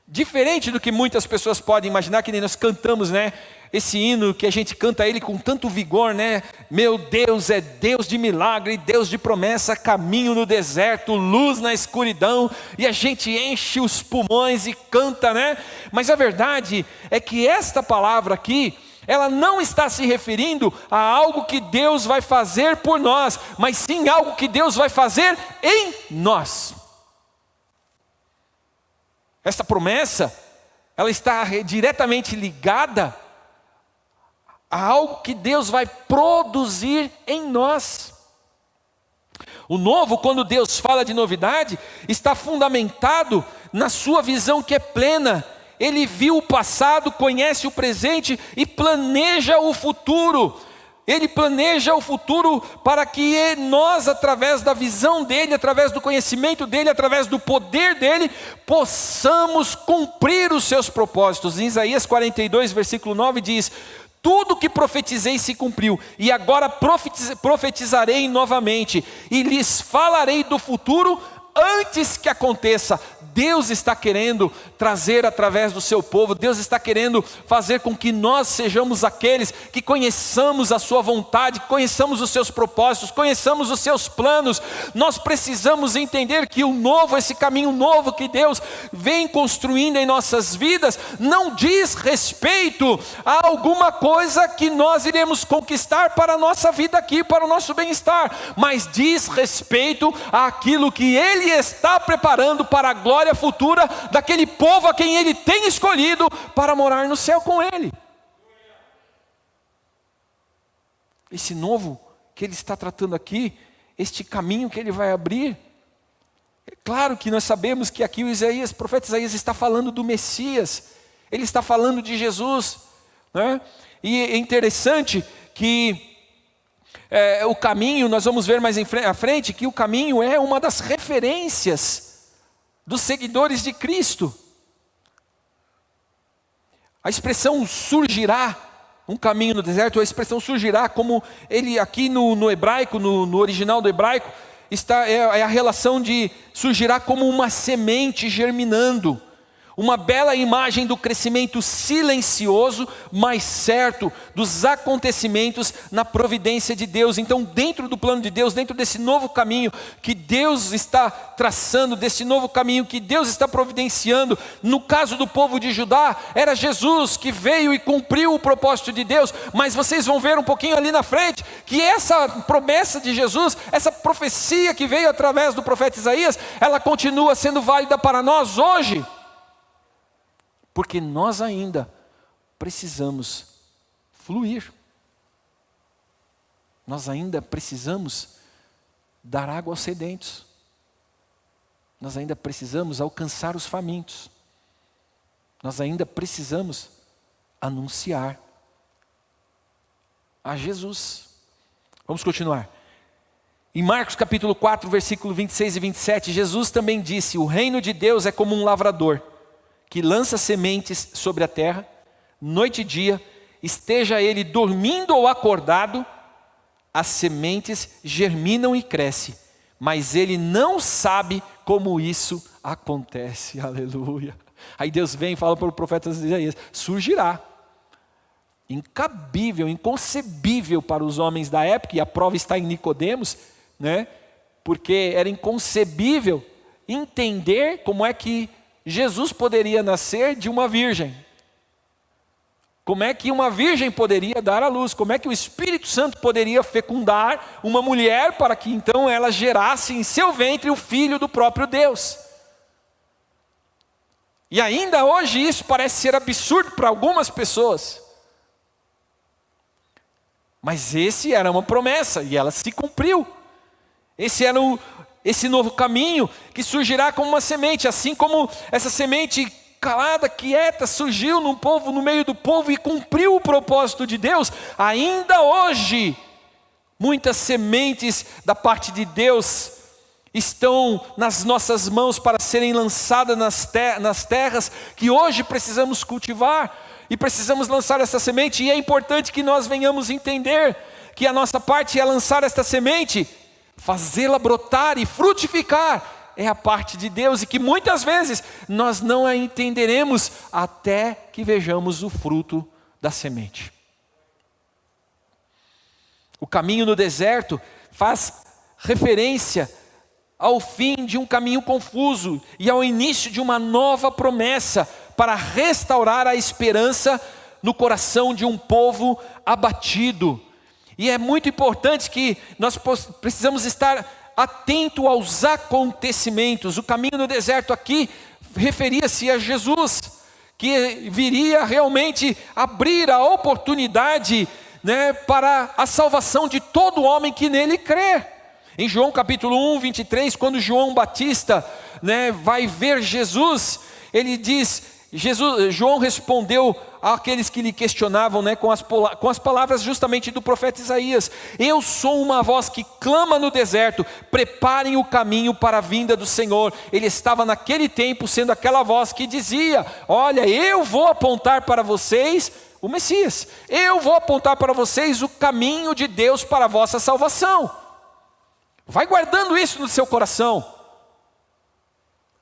Diferente do que muitas pessoas podem imaginar, que nem nós cantamos, né? Esse hino que a gente canta ele com tanto vigor, né? Meu Deus é Deus de milagre, Deus de promessa, caminho no deserto, luz na escuridão, e a gente enche os pulmões e canta, né? Mas a verdade é que esta palavra aqui, ela não está se referindo a algo que Deus vai fazer por nós, mas sim algo que Deus vai fazer em nós. Esta promessa, ela está diretamente ligada a algo que Deus vai produzir em nós. O novo, quando Deus fala de novidade, está fundamentado na sua visão que é plena. Ele viu o passado, conhece o presente e planeja o futuro. Ele planeja o futuro para que nós, através da visão dele, através do conhecimento dele, através do poder dele, possamos cumprir os seus propósitos. Em Isaías 42, versículo 9 diz, tudo que profetizei se cumpriu, e agora profetizarei novamente, e lhes falarei do futuro antes que aconteça. Deus está querendo trazer através do seu povo, Deus está querendo fazer com que nós sejamos aqueles que conheçamos a sua vontade, conheçamos os seus propósitos, conheçamos os seus planos. Nós precisamos entender que o novo, esse caminho novo que Deus vem construindo em nossas vidas, não diz respeito a alguma coisa que nós iremos conquistar para a nossa vida aqui, para o nosso bem-estar, mas diz respeito àquilo que Ele está preparando para a glória futura daquele povo a quem Ele tem escolhido para morar no céu com Ele. Esse novo que ele está tratando aqui, este caminho que ele vai abrir. É claro que nós sabemos que aqui o profeta Isaías está falando do Messias, ele está falando de Jesus, né? E é interessante que o caminho, nós vamos ver mais à frente, que o caminho é uma das referências dos seguidores de Cristo. A expressão surgirá, um caminho no deserto, a expressão surgirá, como ele aqui no hebraico, no original do hebraico, é a relação de surgirá como uma semente germinando. Uma bela imagem do crescimento silencioso, mas certo, dos acontecimentos na providência de Deus. Então, dentro do plano de Deus, dentro desse novo caminho que Deus está traçando, desse novo caminho que Deus está providenciando, no caso do povo de Judá, era Jesus que veio e cumpriu o propósito de Deus. Mas vocês vão ver um pouquinho ali na frente, que essa promessa de Jesus, essa profecia que veio através do profeta Isaías, ela continua sendo válida para nós hoje. Porque nós ainda precisamos fluir. Nós ainda precisamos dar água aos sedentos. Nós ainda precisamos alcançar os famintos. Nós ainda precisamos anunciar a Jesus. Vamos continuar. Em Marcos capítulo 4, versículo 26 e 27, Jesus também disse: o reino de Deus é como um lavrador, que lança sementes sobre a terra, noite e dia, esteja ele dormindo ou acordado, as sementes germinam e crescem, mas ele não sabe como isso acontece. Aleluia. Aí Deus vem e fala para o profeta Isaías: surgirá. Incabível, inconcebível para os homens da época, e a prova está em Nicodemos, né? Porque era inconcebível entender como é que Jesus poderia nascer de uma virgem. Como é que uma virgem poderia dar à luz? Como é que o Espírito Santo poderia fecundar uma mulher para que então ela gerasse em seu ventre o filho do próprio Deus? E ainda hoje isso parece ser absurdo para algumas pessoas. Mas esse era uma promessa e ela se cumpriu. Esse novo caminho que surgirá como uma semente, assim como essa semente calada, quieta, surgiu no meio do povo e cumpriu o propósito de Deus. Ainda hoje, muitas sementes da parte de Deus estão nas nossas mãos para serem lançadas nas terras que hoje precisamos cultivar, e precisamos lançar essa semente. E é importante que nós venhamos entender que a nossa parte é lançar esta semente, fazê-la brotar e frutificar, é a parte de Deus, e que muitas vezes nós não a entenderemos até que vejamos o fruto da semente. O caminho no deserto faz referência ao fim de um caminho confuso e ao início de uma nova promessa para restaurar a esperança no coração de um povo abatido. E é muito importante que nós precisamos estar atento aos acontecimentos. O caminho no deserto aqui referia-se a Jesus, que viria realmente abrir a oportunidade, né, para a salvação de todo homem que nele crê. Em João capítulo 1, 23, quando João Batista, né, vai ver Jesus, ele diz, João respondeu àqueles que lhe questionavam, né, com as palavras justamente do profeta Isaías: eu sou uma voz que clama no deserto, preparem o caminho para a vinda do Senhor. Ele estava naquele tempo sendo aquela voz que dizia: olha, eu vou apontar para vocês o Messias, eu vou apontar para vocês o caminho de Deus para a vossa salvação. Vai guardando isso no seu coração,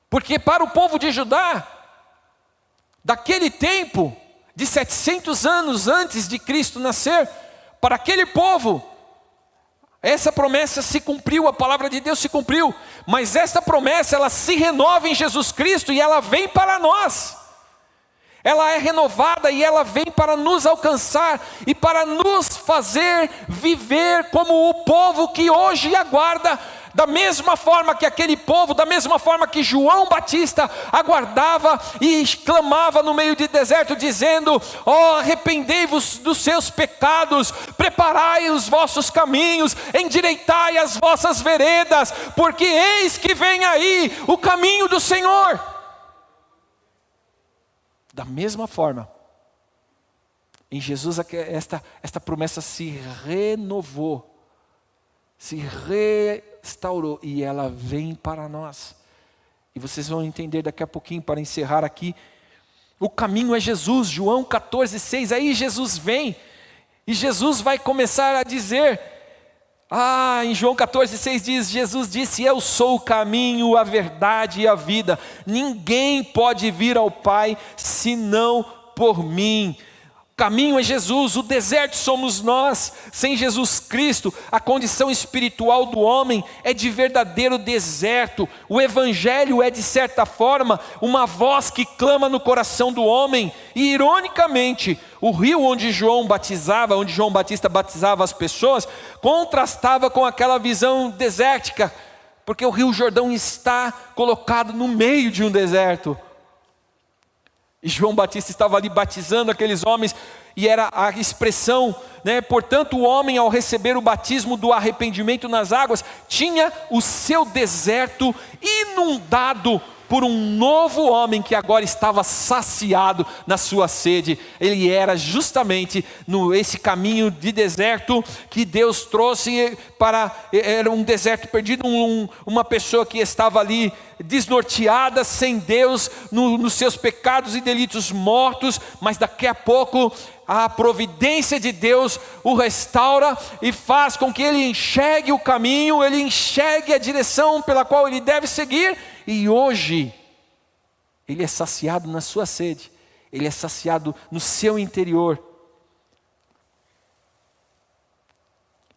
porque para o povo de Judá, daquele tempo, de 700 anos antes de Cristo nascer, para aquele povo, essa promessa se cumpriu, a palavra de Deus se cumpriu, mas esta promessa, ela se renova em Jesus Cristo e ela vem para nós. Ela é renovada e ela vem para nos alcançar e para nos fazer viver como o povo que hoje aguarda Da mesma forma que aquele povo, da mesma forma que João Batista aguardava e clamava no meio do deserto, dizendo: ó, arrependei-vos dos seus pecados, preparai os vossos caminhos, endireitai as vossas veredas, porque eis que vem aí o caminho do Senhor. Da mesma forma, em Jesus esta promessa se renovou, se restaurou, e ela vem para nós. E vocês vão entender daqui a pouquinho, para encerrar aqui. O caminho é Jesus, João 14,6. Aí Jesus vem, e Jesus vai começar a dizer, em João 14,6 diz, Jesus disse: eu sou o caminho, a verdade e a vida. Ninguém pode vir ao Pai, senão por mim. O caminho é Jesus, o deserto somos nós. Sem Jesus Cristo, a condição espiritual do homem é de verdadeiro deserto. O Evangelho é, de certa forma, uma voz que clama no coração do homem. E, ironicamente, o rio onde João Batista batizava as pessoas, contrastava com aquela visão desértica, porque o rio Jordão está colocado no meio de um deserto. E João Batista estava ali batizando aqueles homens, e era a expressão, portanto o homem, ao receber o batismo do arrependimento nas águas, tinha o seu deserto inundado por um novo homem que agora estava saciado na sua sede. Ele era justamente esse caminho de deserto que Deus trouxe era um deserto perdido, uma pessoa que estava ali desnorteada, sem Deus, nos seus pecados e delitos mortos, mas daqui a pouco a providência de Deus o restaura e faz com que ele enxergue o caminho, ele enxergue a direção pela qual ele deve seguir, e hoje ele é saciado na sua sede, ele é saciado no seu interior.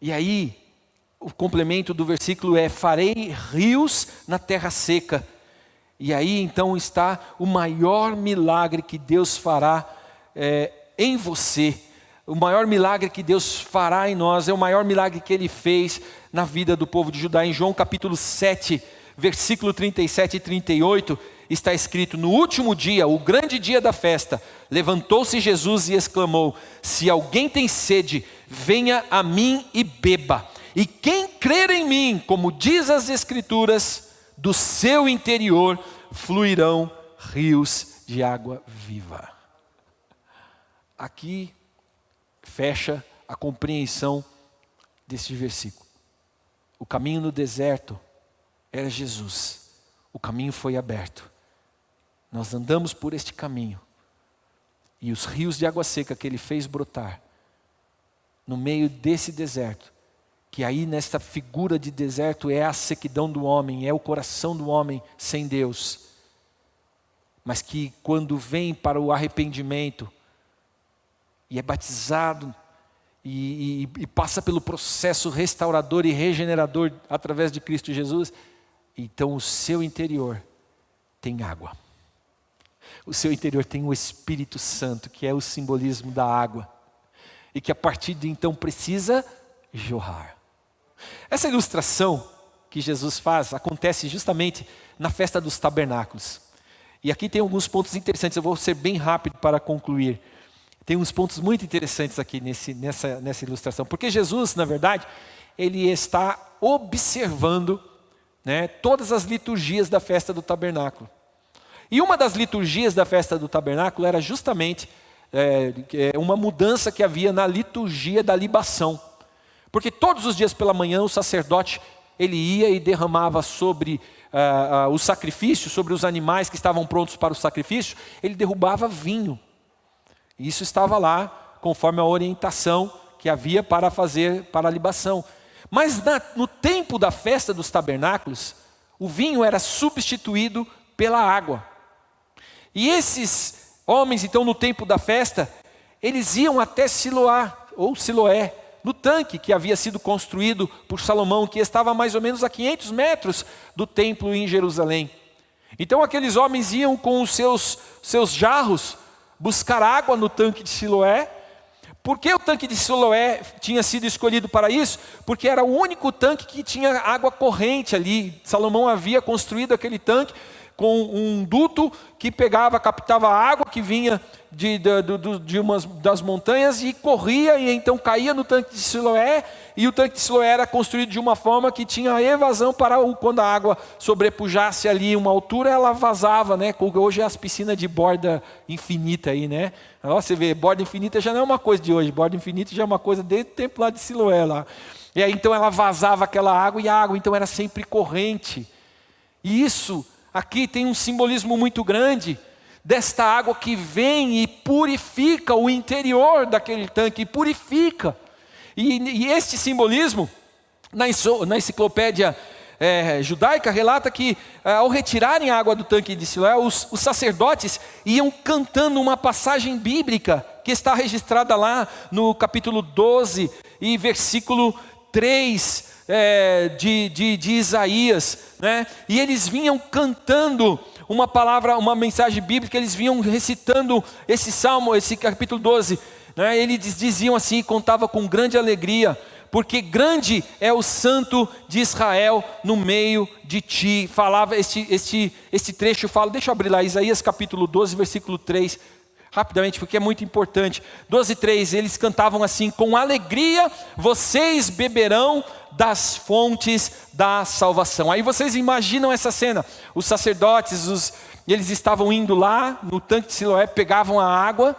E aí, o complemento do versículo é: farei rios na terra seca. E aí então está o maior milagre que Deus fará em você. O maior milagre que Deus fará em nós é o maior milagre que Ele fez na vida do povo de Judá. Em João capítulo 7, versículo 37 e 38, está escrito: no último dia, o grande dia da festa, levantou-se Jesus e exclamou: se alguém tem sede, venha a mim e beba. E quem crer em mim, como diz as Escrituras, do seu interior fluirão rios de água viva. Aqui fecha a compreensão deste versículo. O caminho no deserto era Jesus. O caminho foi aberto. Nós andamos por este caminho. E os rios de água seca que Ele fez brotar no meio desse deserto, que aí nesta figura de deserto é a sequidão do homem, é o coração do homem sem Deus, mas que quando vem para o arrependimento e é batizado e passa pelo processo restaurador e regenerador através de Cristo Jesus, então o seu interior tem água. O seu interior tem o Espírito Santo, que é o simbolismo da água, e que a partir de então precisa jorrar. Essa ilustração que Jesus faz acontece justamente na festa dos tabernáculos. E aqui tem alguns pontos interessantes, eu vou ser bem rápido para concluir. Tem uns pontos muito interessantes aqui nessa ilustração, porque Jesus, na verdade, Ele está observando todas as liturgias da festa do tabernáculo. E uma das liturgias da festa do tabernáculo era justamente uma mudança que havia na liturgia da libação. Porque todos os dias pela manhã o sacerdote ele ia e derramava sobre o sacrifício, sobre os animais que estavam prontos para o sacrifício, ele derrubava vinho. E isso estava lá conforme a orientação que havia para a libação. Mas no tempo da festa dos tabernáculos, o vinho era substituído pela água. E esses homens, então, no tempo da festa, eles iam até Siloé, no tanque que havia sido construído por Salomão, que estava mais ou menos a 500 metros do templo em Jerusalém. Então aqueles homens iam com os seus jarros buscar água no tanque de Siloé, Por que o tanque de Siloé tinha sido escolhido para isso? Porque era o único tanque que tinha água corrente ali. Salomão havia construído aquele tanque com um duto que captava a água que vinha das montanhas e corria, e então caía no tanque de Siloé, e o tanque de Siloé era construído de uma forma que tinha evasão para quando a água sobrepujasse ali uma altura, ela vazava, né? Hoje é as piscinas de borda infinita aí, né? Você vê, borda infinita já não é uma coisa de hoje, borda infinita já é uma coisa desde o tempo lá de Siloé lá. E aí então ela vazava aquela água, e a água então era sempre corrente. E isso aqui tem um simbolismo muito grande, desta água que vem e purifica o interior daquele tanque, e purifica. E este simbolismo, na enciclopédia judaica, relata que ao retirarem a água do tanque de Siloé, os sacerdotes iam cantando uma passagem bíblica, que está registrada lá no capítulo 12 e versículo 3, de Isaías, né? E eles vinham cantando uma palavra, uma mensagem bíblica, eles vinham recitando esse salmo, esse capítulo 12, né? Eles diziam assim: contava com grande alegria, porque grande é o santo de Israel no meio de ti. Falava, este trecho fala, deixa eu abrir lá, Isaías capítulo 12, versículo 3, rapidamente, porque é muito importante. 12:3, eles cantavam assim: com alegria vocês beberão das fontes da salvação. Aí vocês imaginam essa cena, os sacerdotes, eles estavam indo lá no tanque de Siloé, pegavam a água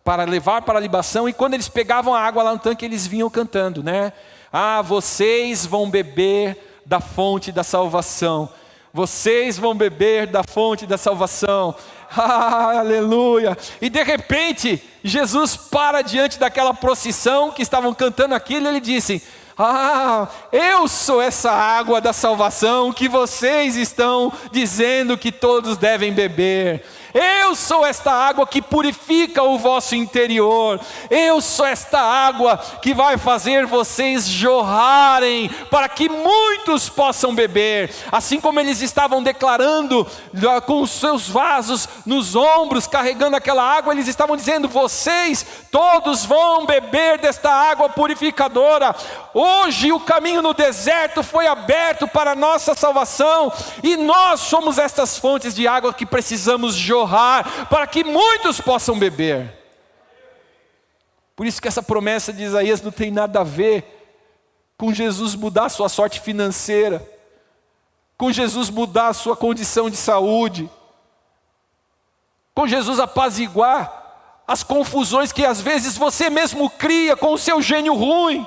para levar para a libação, e quando eles pegavam a água lá no tanque, eles vinham cantando, né? Ah, vocês vão beber da fonte da salvação, vocês vão beber da fonte da salvação, aleluia. E de repente, Jesus para diante daquela procissão que estavam cantando aquilo, e ele disse: eu sou essa água da salvação que vocês estão dizendo que todos devem beber. Eu sou esta água que purifica o vosso interior. Eu sou esta água que vai fazer vocês jorrarem, para que muitos possam beber. Assim como eles estavam declarando, com os seus vasos nos ombros, carregando aquela água, eles estavam dizendo: vocês todos vão beber desta água purificadora. Hoje o caminho no deserto foi aberto para a nossa salvação, e nós somos estas fontes de água que precisamos jorrar, para que muitos possam beber. Por isso que essa promessa de Isaías não tem nada a ver com Jesus mudar a sua sorte financeira, com Jesus mudar a sua condição de saúde, com Jesus apaziguar as confusões que às vezes você mesmo cria com o seu gênio ruim.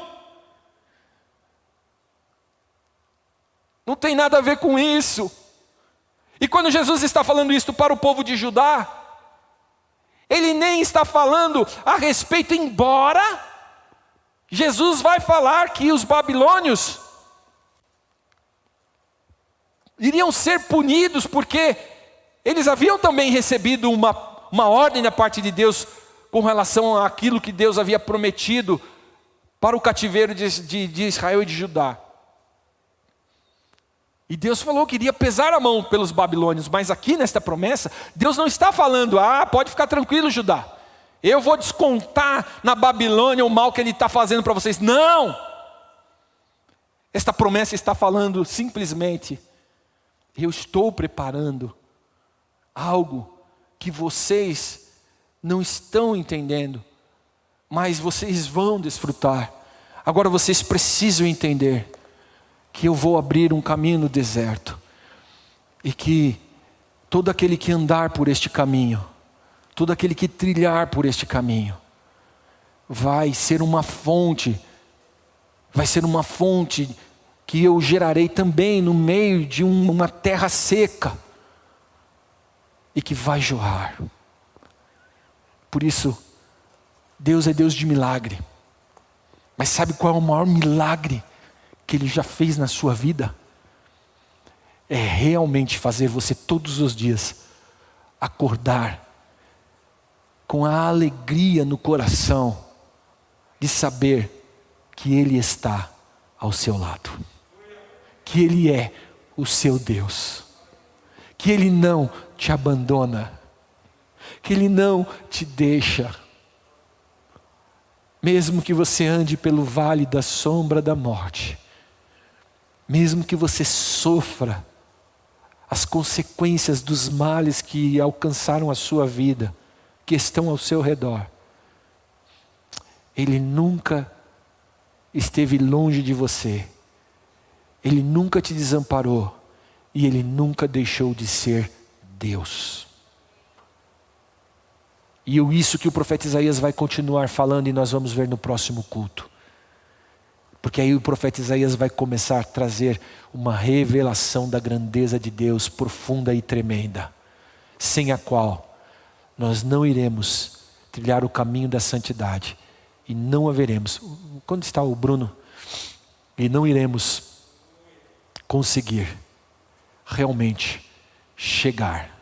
Não tem nada a ver com isso. E quando Jesus está falando isso para o povo de Judá, Ele nem está falando a respeito, embora Jesus vai falar que os babilônios iriam ser punidos, porque eles haviam também recebido uma ordem da parte de Deus com relação àquilo que Deus havia prometido para o cativeiro de Israel e de Judá. E Deus falou que iria pesar a mão pelos babilônios, mas aqui nesta promessa, Deus não está falando: pode ficar tranquilo, Judá, eu vou descontar na Babilônia o mal que ele está fazendo para vocês. Não! Esta promessa está falando simplesmente: eu estou preparando algo que vocês não estão entendendo, mas vocês vão desfrutar. Agora vocês precisam entender que eu vou abrir um caminho no deserto, e que todo aquele que andar por este caminho, todo aquele que trilhar por este caminho, vai ser uma fonte que eu gerarei também no meio de uma terra seca, e que vai jorrar. Por isso, Deus é Deus de milagre. Mas sabe qual é o maior milagre que Ele já fez na sua vida? É realmente fazer você todos os dias acordar com a alegria no coração de saber que Ele está ao seu lado, que Ele é o seu Deus, que Ele não te abandona, que Ele não te deixa. Mesmo que você ande pelo vale da sombra da morte, mesmo que você sofra as consequências dos males que alcançaram a sua vida, que estão ao seu redor, Ele nunca esteve longe de você, Ele nunca te desamparou e Ele nunca deixou de ser Deus. E isso que o profeta Isaías vai continuar falando e nós vamos ver no próximo culto. Porque aí o profeta Isaías vai começar a trazer uma revelação da grandeza de Deus profunda e tremenda, sem a qual nós não iremos trilhar o caminho da santidade e não haveremos, quando está o Bruno? E não iremos conseguir realmente chegar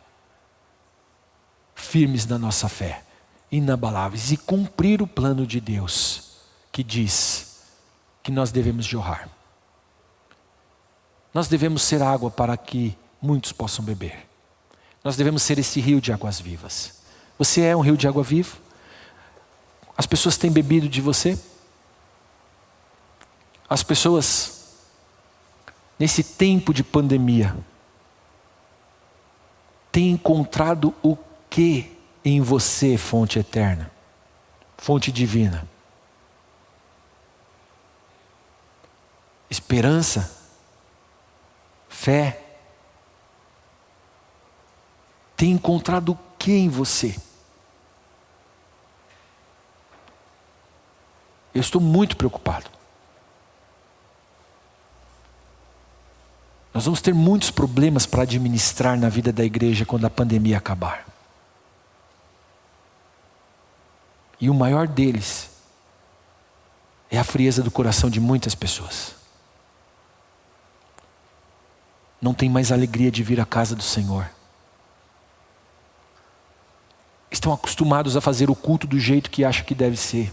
firmes na nossa fé, inabaláveis, e cumprir o plano de Deus, que diz que nós devemos jorrar. Nós devemos ser água para que muitos possam beber. Nós devemos ser esse rio de águas vivas. Você é um rio de água viva? As pessoas têm bebido de você? As pessoas, nesse tempo de pandemia, têm encontrado o que em você, fonte eterna, fonte divina? Esperança, fé. Tem encontrado o que em você? Eu estou muito preocupado. Nós vamos ter muitos problemas para administrar na vida da igreja quando a pandemia acabar. E o maior deles é a frieza do coração de muitas pessoas. Não tem mais alegria de vir à casa do Senhor. Estão acostumados a fazer o culto do jeito que acham que deve ser.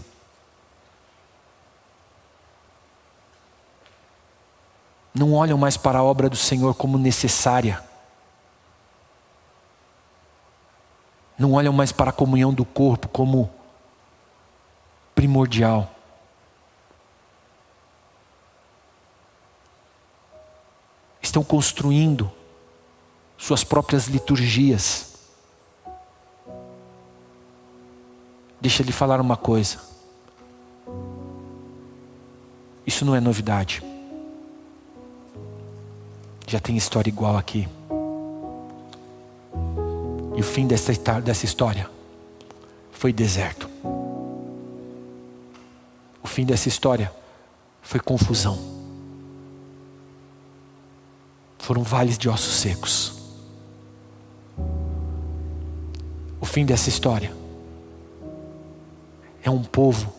Não olham mais para a obra do Senhor como necessária. Não olham mais para a comunhão do corpo como primordial. Estão construindo suas próprias liturgias. Deixa eu lhe falar uma coisa. Isso não é novidade. Já tem história igual aqui. E o fim dessa história foi deserto. O fim dessa história foi confusão. Foram vales de ossos secos. O fim dessa história é um povo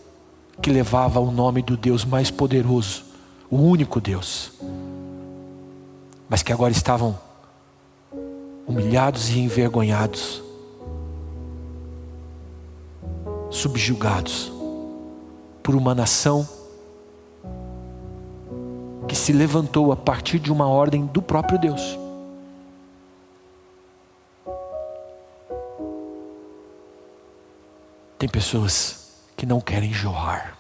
que levava o nome do Deus mais poderoso, o único Deus, mas que agora estavam humilhados e envergonhados, subjugados por uma nação que se levantou a partir de uma ordem do próprio Deus. Tem pessoas que não querem jorrar.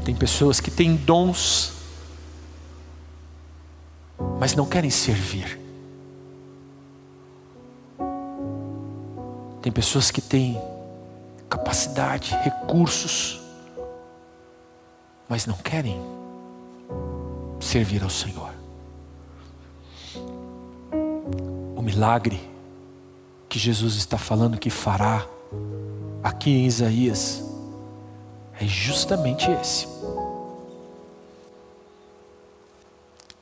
Tem pessoas que têm dons, mas não querem servir. Tem pessoas que têm capacidade, recursos, mas não querem servir ao Senhor. O milagre que Jesus está falando que fará aqui em Isaías é justamente esse.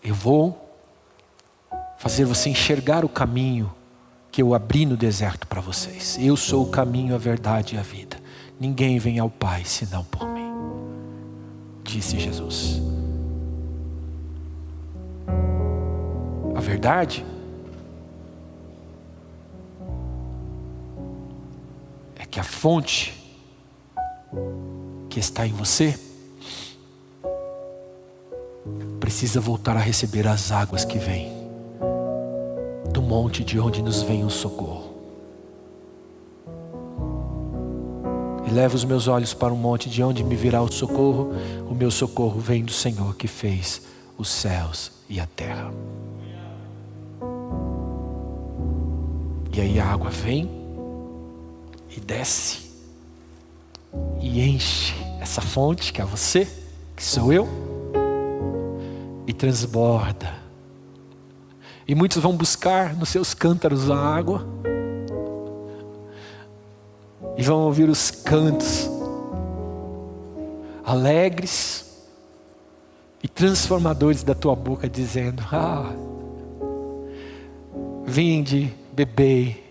Eu vou fazer você enxergar o caminho que eu abri no deserto para vocês. Eu sou o caminho, a verdade e a vida. Ninguém vem ao Pai senão por mim, disse Jesus. A verdade é que a fonte que está em você precisa voltar a receber as águas que vêm do monte de onde nos vem o socorro. Eleva os meus olhos para o monte, de onde me virá o socorro. O meu socorro vem do Senhor que fez os céus e a terra. E aí a água vem e desce e enche essa fonte que é você, que sou eu, e transborda. E muitos vão buscar nos seus cântaros a água e vão ouvir os cantos alegres e transformadores da tua boca, dizendo: vinde, bebei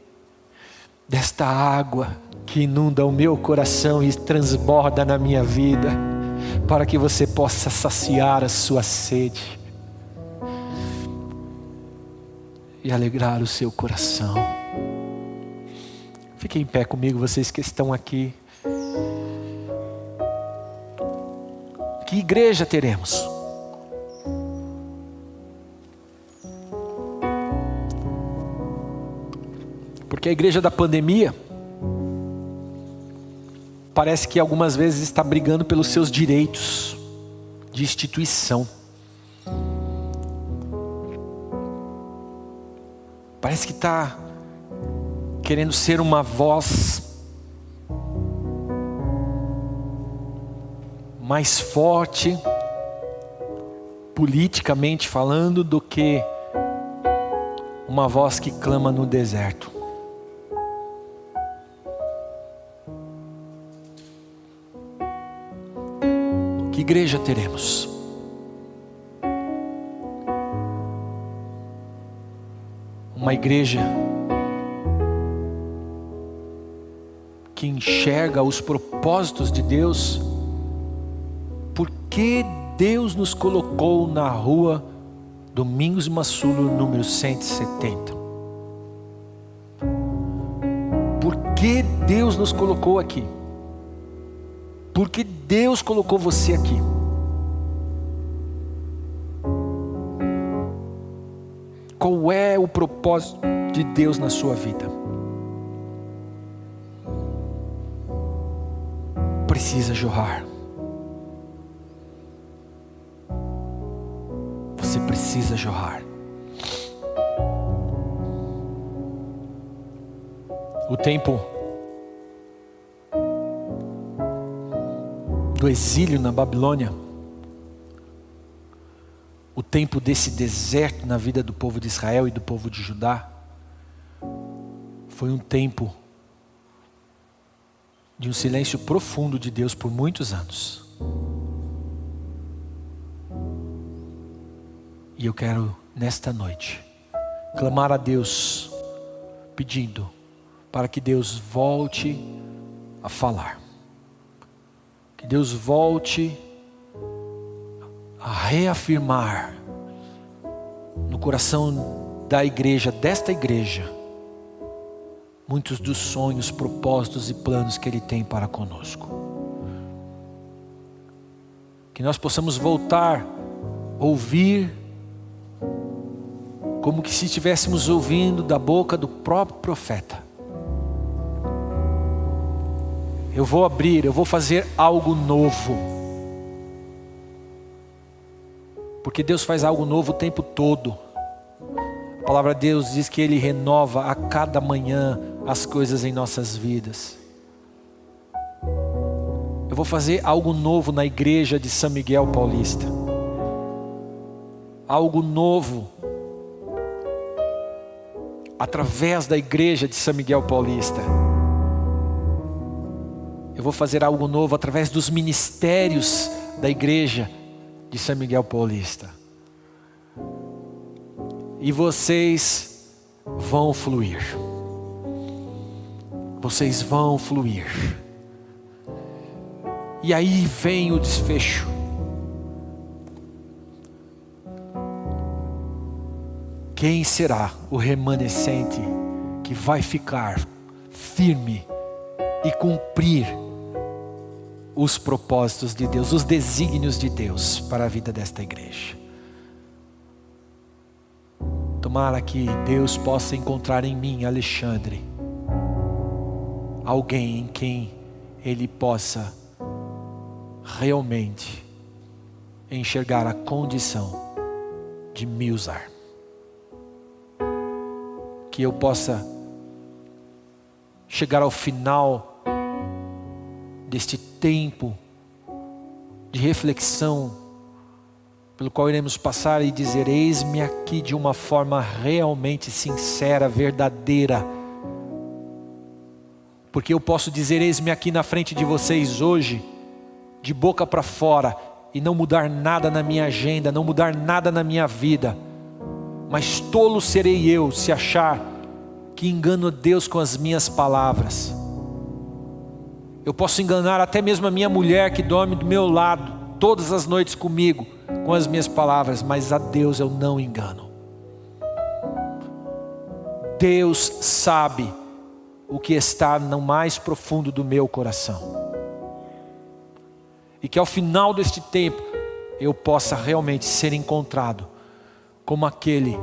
desta água que inunda o meu coração e transborda na minha vida, para que você possa saciar a sua sede e alegrar o seu coração. Fiquem em pé comigo, vocês que estão aqui. Que igreja teremos? Porque a igreja da pandemia parece que algumas vezes está brigando pelos seus direitos de instituição. Parece que está querendo ser uma voz mais forte, politicamente falando, do que uma voz que clama no deserto. Que igreja teremos? Uma igreja que enxerga os propósitos de Deus, porque Deus nos colocou na rua Domingos Massulo, número 170. Por que Deus nos colocou aqui? Porque Deus colocou você aqui. Qual é o propósito de Deus na sua vida? Precisa jorrar. Você precisa jorrar. O tempo do exílio na Babilônia, o tempo desse deserto na vida do povo de Israel e do povo de Judá, foi um tempo de um silêncio profundo de Deus por muitos anos. E eu quero, nesta noite, clamar a Deus, pedindo para que Deus volte a falar. Que Deus volte a reafirmar no coração da igreja, desta igreja, muitos dos sonhos, propósitos e planos que Ele tem para conosco. Que nós possamos voltar a ouvir como que se estivéssemos ouvindo da boca do próprio profeta. Eu vou abrir, eu vou fazer algo novo. Porque Deus faz algo novo o tempo todo. A palavra de Deus diz que Ele renova a cada manhã as coisas em nossas vidas. Eu vou fazer algo novo na igreja de São Miguel Paulista. Algo novo através da igreja de São Miguel Paulista. Eu vou fazer algo novo através dos ministérios da igreja de São Miguel Paulista. E vocês vão fluir. Vocês vão fluir. E aí vem o desfecho. Quem será o remanescente que vai ficar firme e cumprir os propósitos de Deus, os desígnios de Deus para a vida desta igreja? Tomara que Deus possa encontrar em mim, Alexandre, alguém em quem Ele possa realmente enxergar a condição de me usar. Que eu possa chegar ao final deste tempo de reflexão, pelo qual iremos passar e dizer: eis-me aqui, de uma forma realmente sincera, verdadeira. Porque eu posso dizer: eis-me aqui na frente de vocês hoje, de boca para fora, e não mudar nada na minha agenda, não mudar nada na minha vida. Mas tolo serei eu se achar que engano Deus com as minhas palavras. Eu posso enganar até mesmo a minha mulher que dorme do meu lado todas as noites comigo, com as minhas palavras, mas a Deus eu não engano. Deus sabe o que está no mais profundo do meu coração. E que ao final deste tempo eu possa realmente ser encontrado como aquele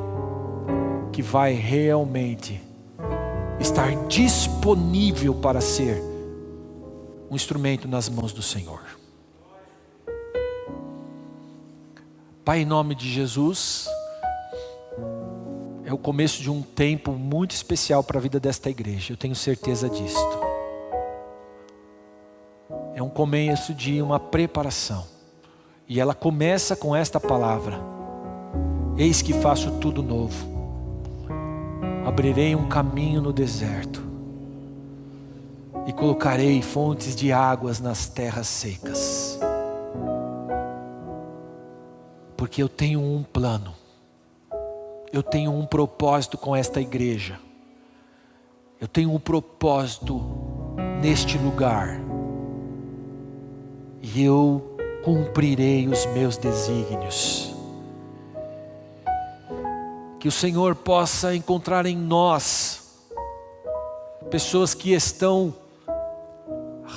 que vai realmente estar disponível para ser um instrumento nas mãos do Senhor. Pai, em nome de Jesus, é o começo de um tempo muito especial para a vida desta igreja, eu tenho certeza disto. É um começo de uma preparação, e ela começa com esta palavra: eis que faço tudo novo, abrirei um caminho no deserto, e colocarei fontes de águas nas terras secas. Porque eu tenho um plano, eu tenho um propósito com esta igreja, eu tenho um propósito neste lugar, e eu cumprirei os meus desígnios. Que o Senhor possa encontrar em nós pessoas que estão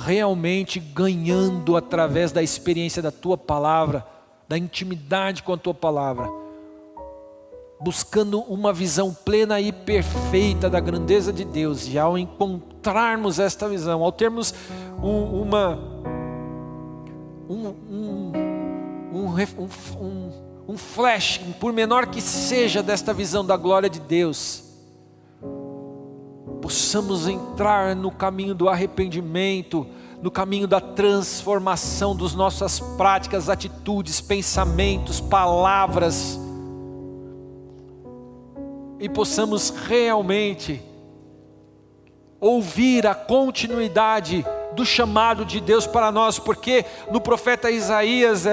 realmente ganhando através da experiência da Tua Palavra, da intimidade com a Tua Palavra, buscando uma visão plena e perfeita da grandeza de Deus. E ao encontrarmos esta visão, ao termos um flash, por menor que seja, desta visão da glória de Deus, possamos entrar no caminho do arrependimento, no caminho da transformação das nossas práticas, atitudes, pensamentos, palavras, e possamos realmente ouvir a continuidade do chamado de Deus para nós. Porque no profeta Isaías,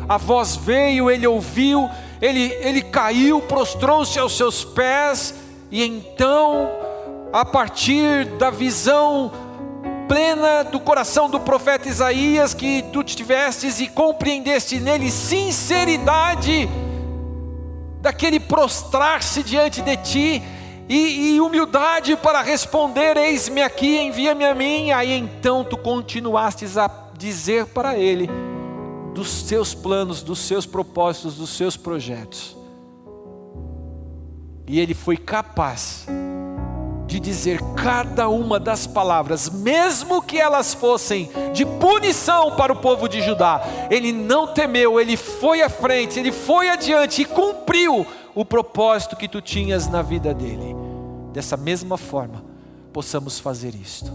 a voz veio, ele ouviu, ele caiu, prostrou-se aos seus pés, e então, a partir da visão plena do coração do profeta Isaías, que tu tivestes e compreendeste nele sinceridade, daquele prostrar-se diante de ti, e humildade para responder: eis-me aqui, envia-me a mim. Aí então tu continuastes a dizer para ele dos seus planos, dos seus propósitos, dos seus projetos, e ele foi capaz de dizer cada uma das palavras, mesmo que elas fossem de punição para o povo de Judá. Ele não temeu, ele foi à frente, ele foi adiante e cumpriu o propósito que tu tinhas na vida dele. Dessa mesma forma, possamos fazer isto,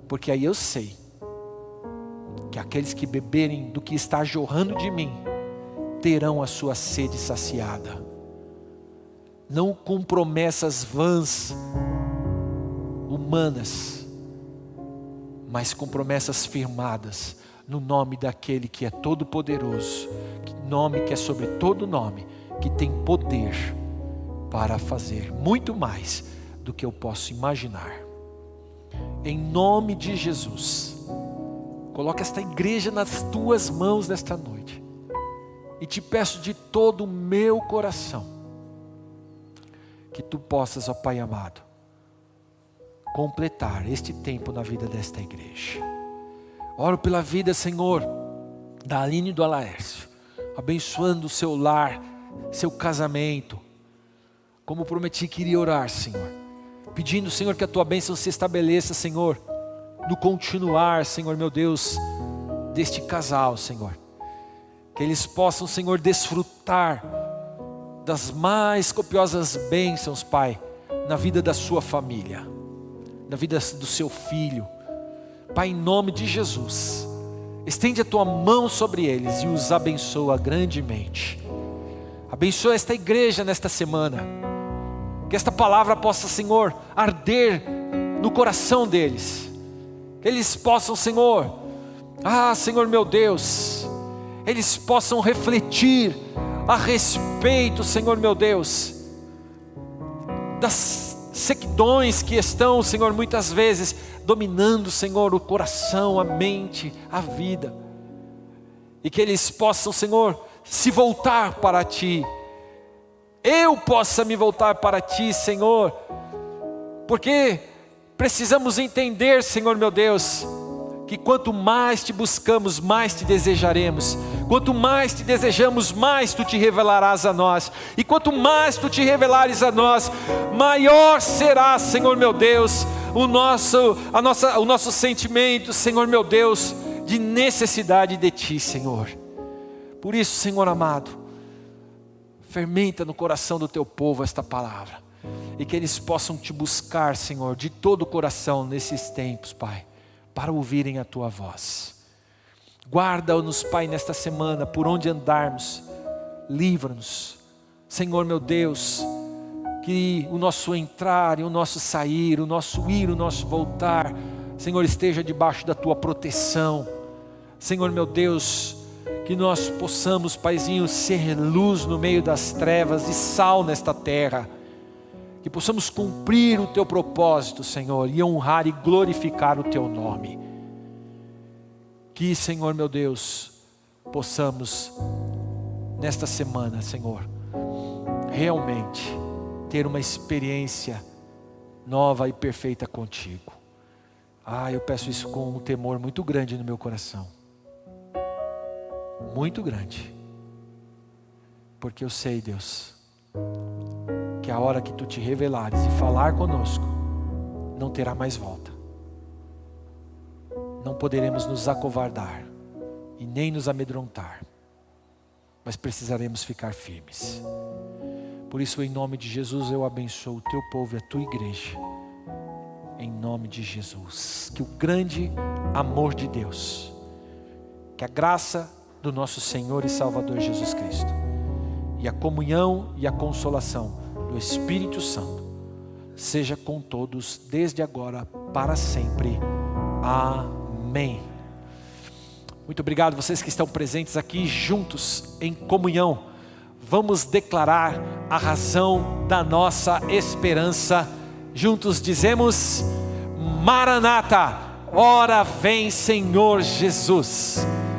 porque aí eu sei que aqueles que beberem do que está jorrando de mim, terão a sua sede saciada, não com promessas vãs, humanas, mas com promessas firmadas, no nome daquele que é todo poderoso, nome que é sobre todo nome, que tem poder para fazer muito mais do que eu posso imaginar. Em nome de Jesus, coloca esta igreja nas tuas mãos nesta noite, e te peço de todo o meu coração, que tu possas, ó Pai amado, completar este tempo na vida desta igreja. Oro pela vida, Senhor, da Aline e do Alaércio, abençoando o seu lar, seu casamento, como prometi que iria orar, Senhor, pedindo, Senhor, que a tua bênção se estabeleça, Senhor, no continuar, Senhor meu Deus, deste casal, Senhor. Que eles possam, Senhor, desfrutar das mais copiosas bênçãos, Pai, na vida da sua família, na vida do seu filho. Pai, em nome de Jesus, estende a tua mão sobre eles e os abençoa grandemente. Abençoa esta igreja nesta semana. Que esta palavra possa, Senhor, arder no coração deles. Que eles possam, Senhor, Senhor meu Deus, eles possam refletir a respeito, Senhor meu Deus, das sequidões que estão, Senhor, muitas vezes dominando, Senhor, o coração, a mente, a vida. E que eles possam, Senhor, se voltar para Ti. Eu possa me voltar para Ti, Senhor, porque precisamos entender, Senhor meu Deus, que quanto mais Te buscamos, mais Te desejaremos. Quanto mais Te desejamos, mais Tu Te revelarás a nós. E quanto mais Tu Te revelares a nós, maior será, Senhor meu Deus, o nosso sentimento, Senhor meu Deus, de necessidade de Ti, Senhor. Por isso, Senhor amado, fermenta no coração do Teu povo esta palavra. E que eles possam Te buscar, Senhor, de todo o coração nesses tempos, Pai, para ouvirem a Tua voz. Guarda-nos, Pai, nesta semana, por onde andarmos. Livra-nos, Senhor meu Deus, que o nosso entrar e o nosso sair, o nosso ir, o nosso voltar, Senhor, esteja debaixo da Tua proteção. Senhor meu Deus, que nós possamos, Paizinho, ser luz no meio das trevas e sal nesta terra. Que possamos cumprir o Teu propósito, Senhor, e honrar e glorificar o Teu nome. Que, Senhor meu Deus, possamos nesta semana, Senhor, realmente ter uma experiência nova e perfeita contigo. Eu peço isso com um temor muito grande no meu coração. Muito grande. Porque eu sei, Deus, que a hora que Tu Te revelares e falar conosco, não terá mais volta. Não poderemos nos acovardar e nem nos amedrontar, mas precisaremos ficar firmes. Por isso, em nome de Jesus, eu abençoo o Teu povo e a Tua igreja. Em nome de Jesus. Que o grande amor de Deus, que a graça do nosso Senhor e Salvador Jesus Cristo, e a comunhão e a consolação do Espírito Santo, seja com todos, desde agora, para sempre. Amém. Muito obrigado vocês que estão presentes aqui juntos em comunhão. Vamos declarar a razão da nossa esperança. Juntos dizemos: Maranata, ora vem Senhor Jesus.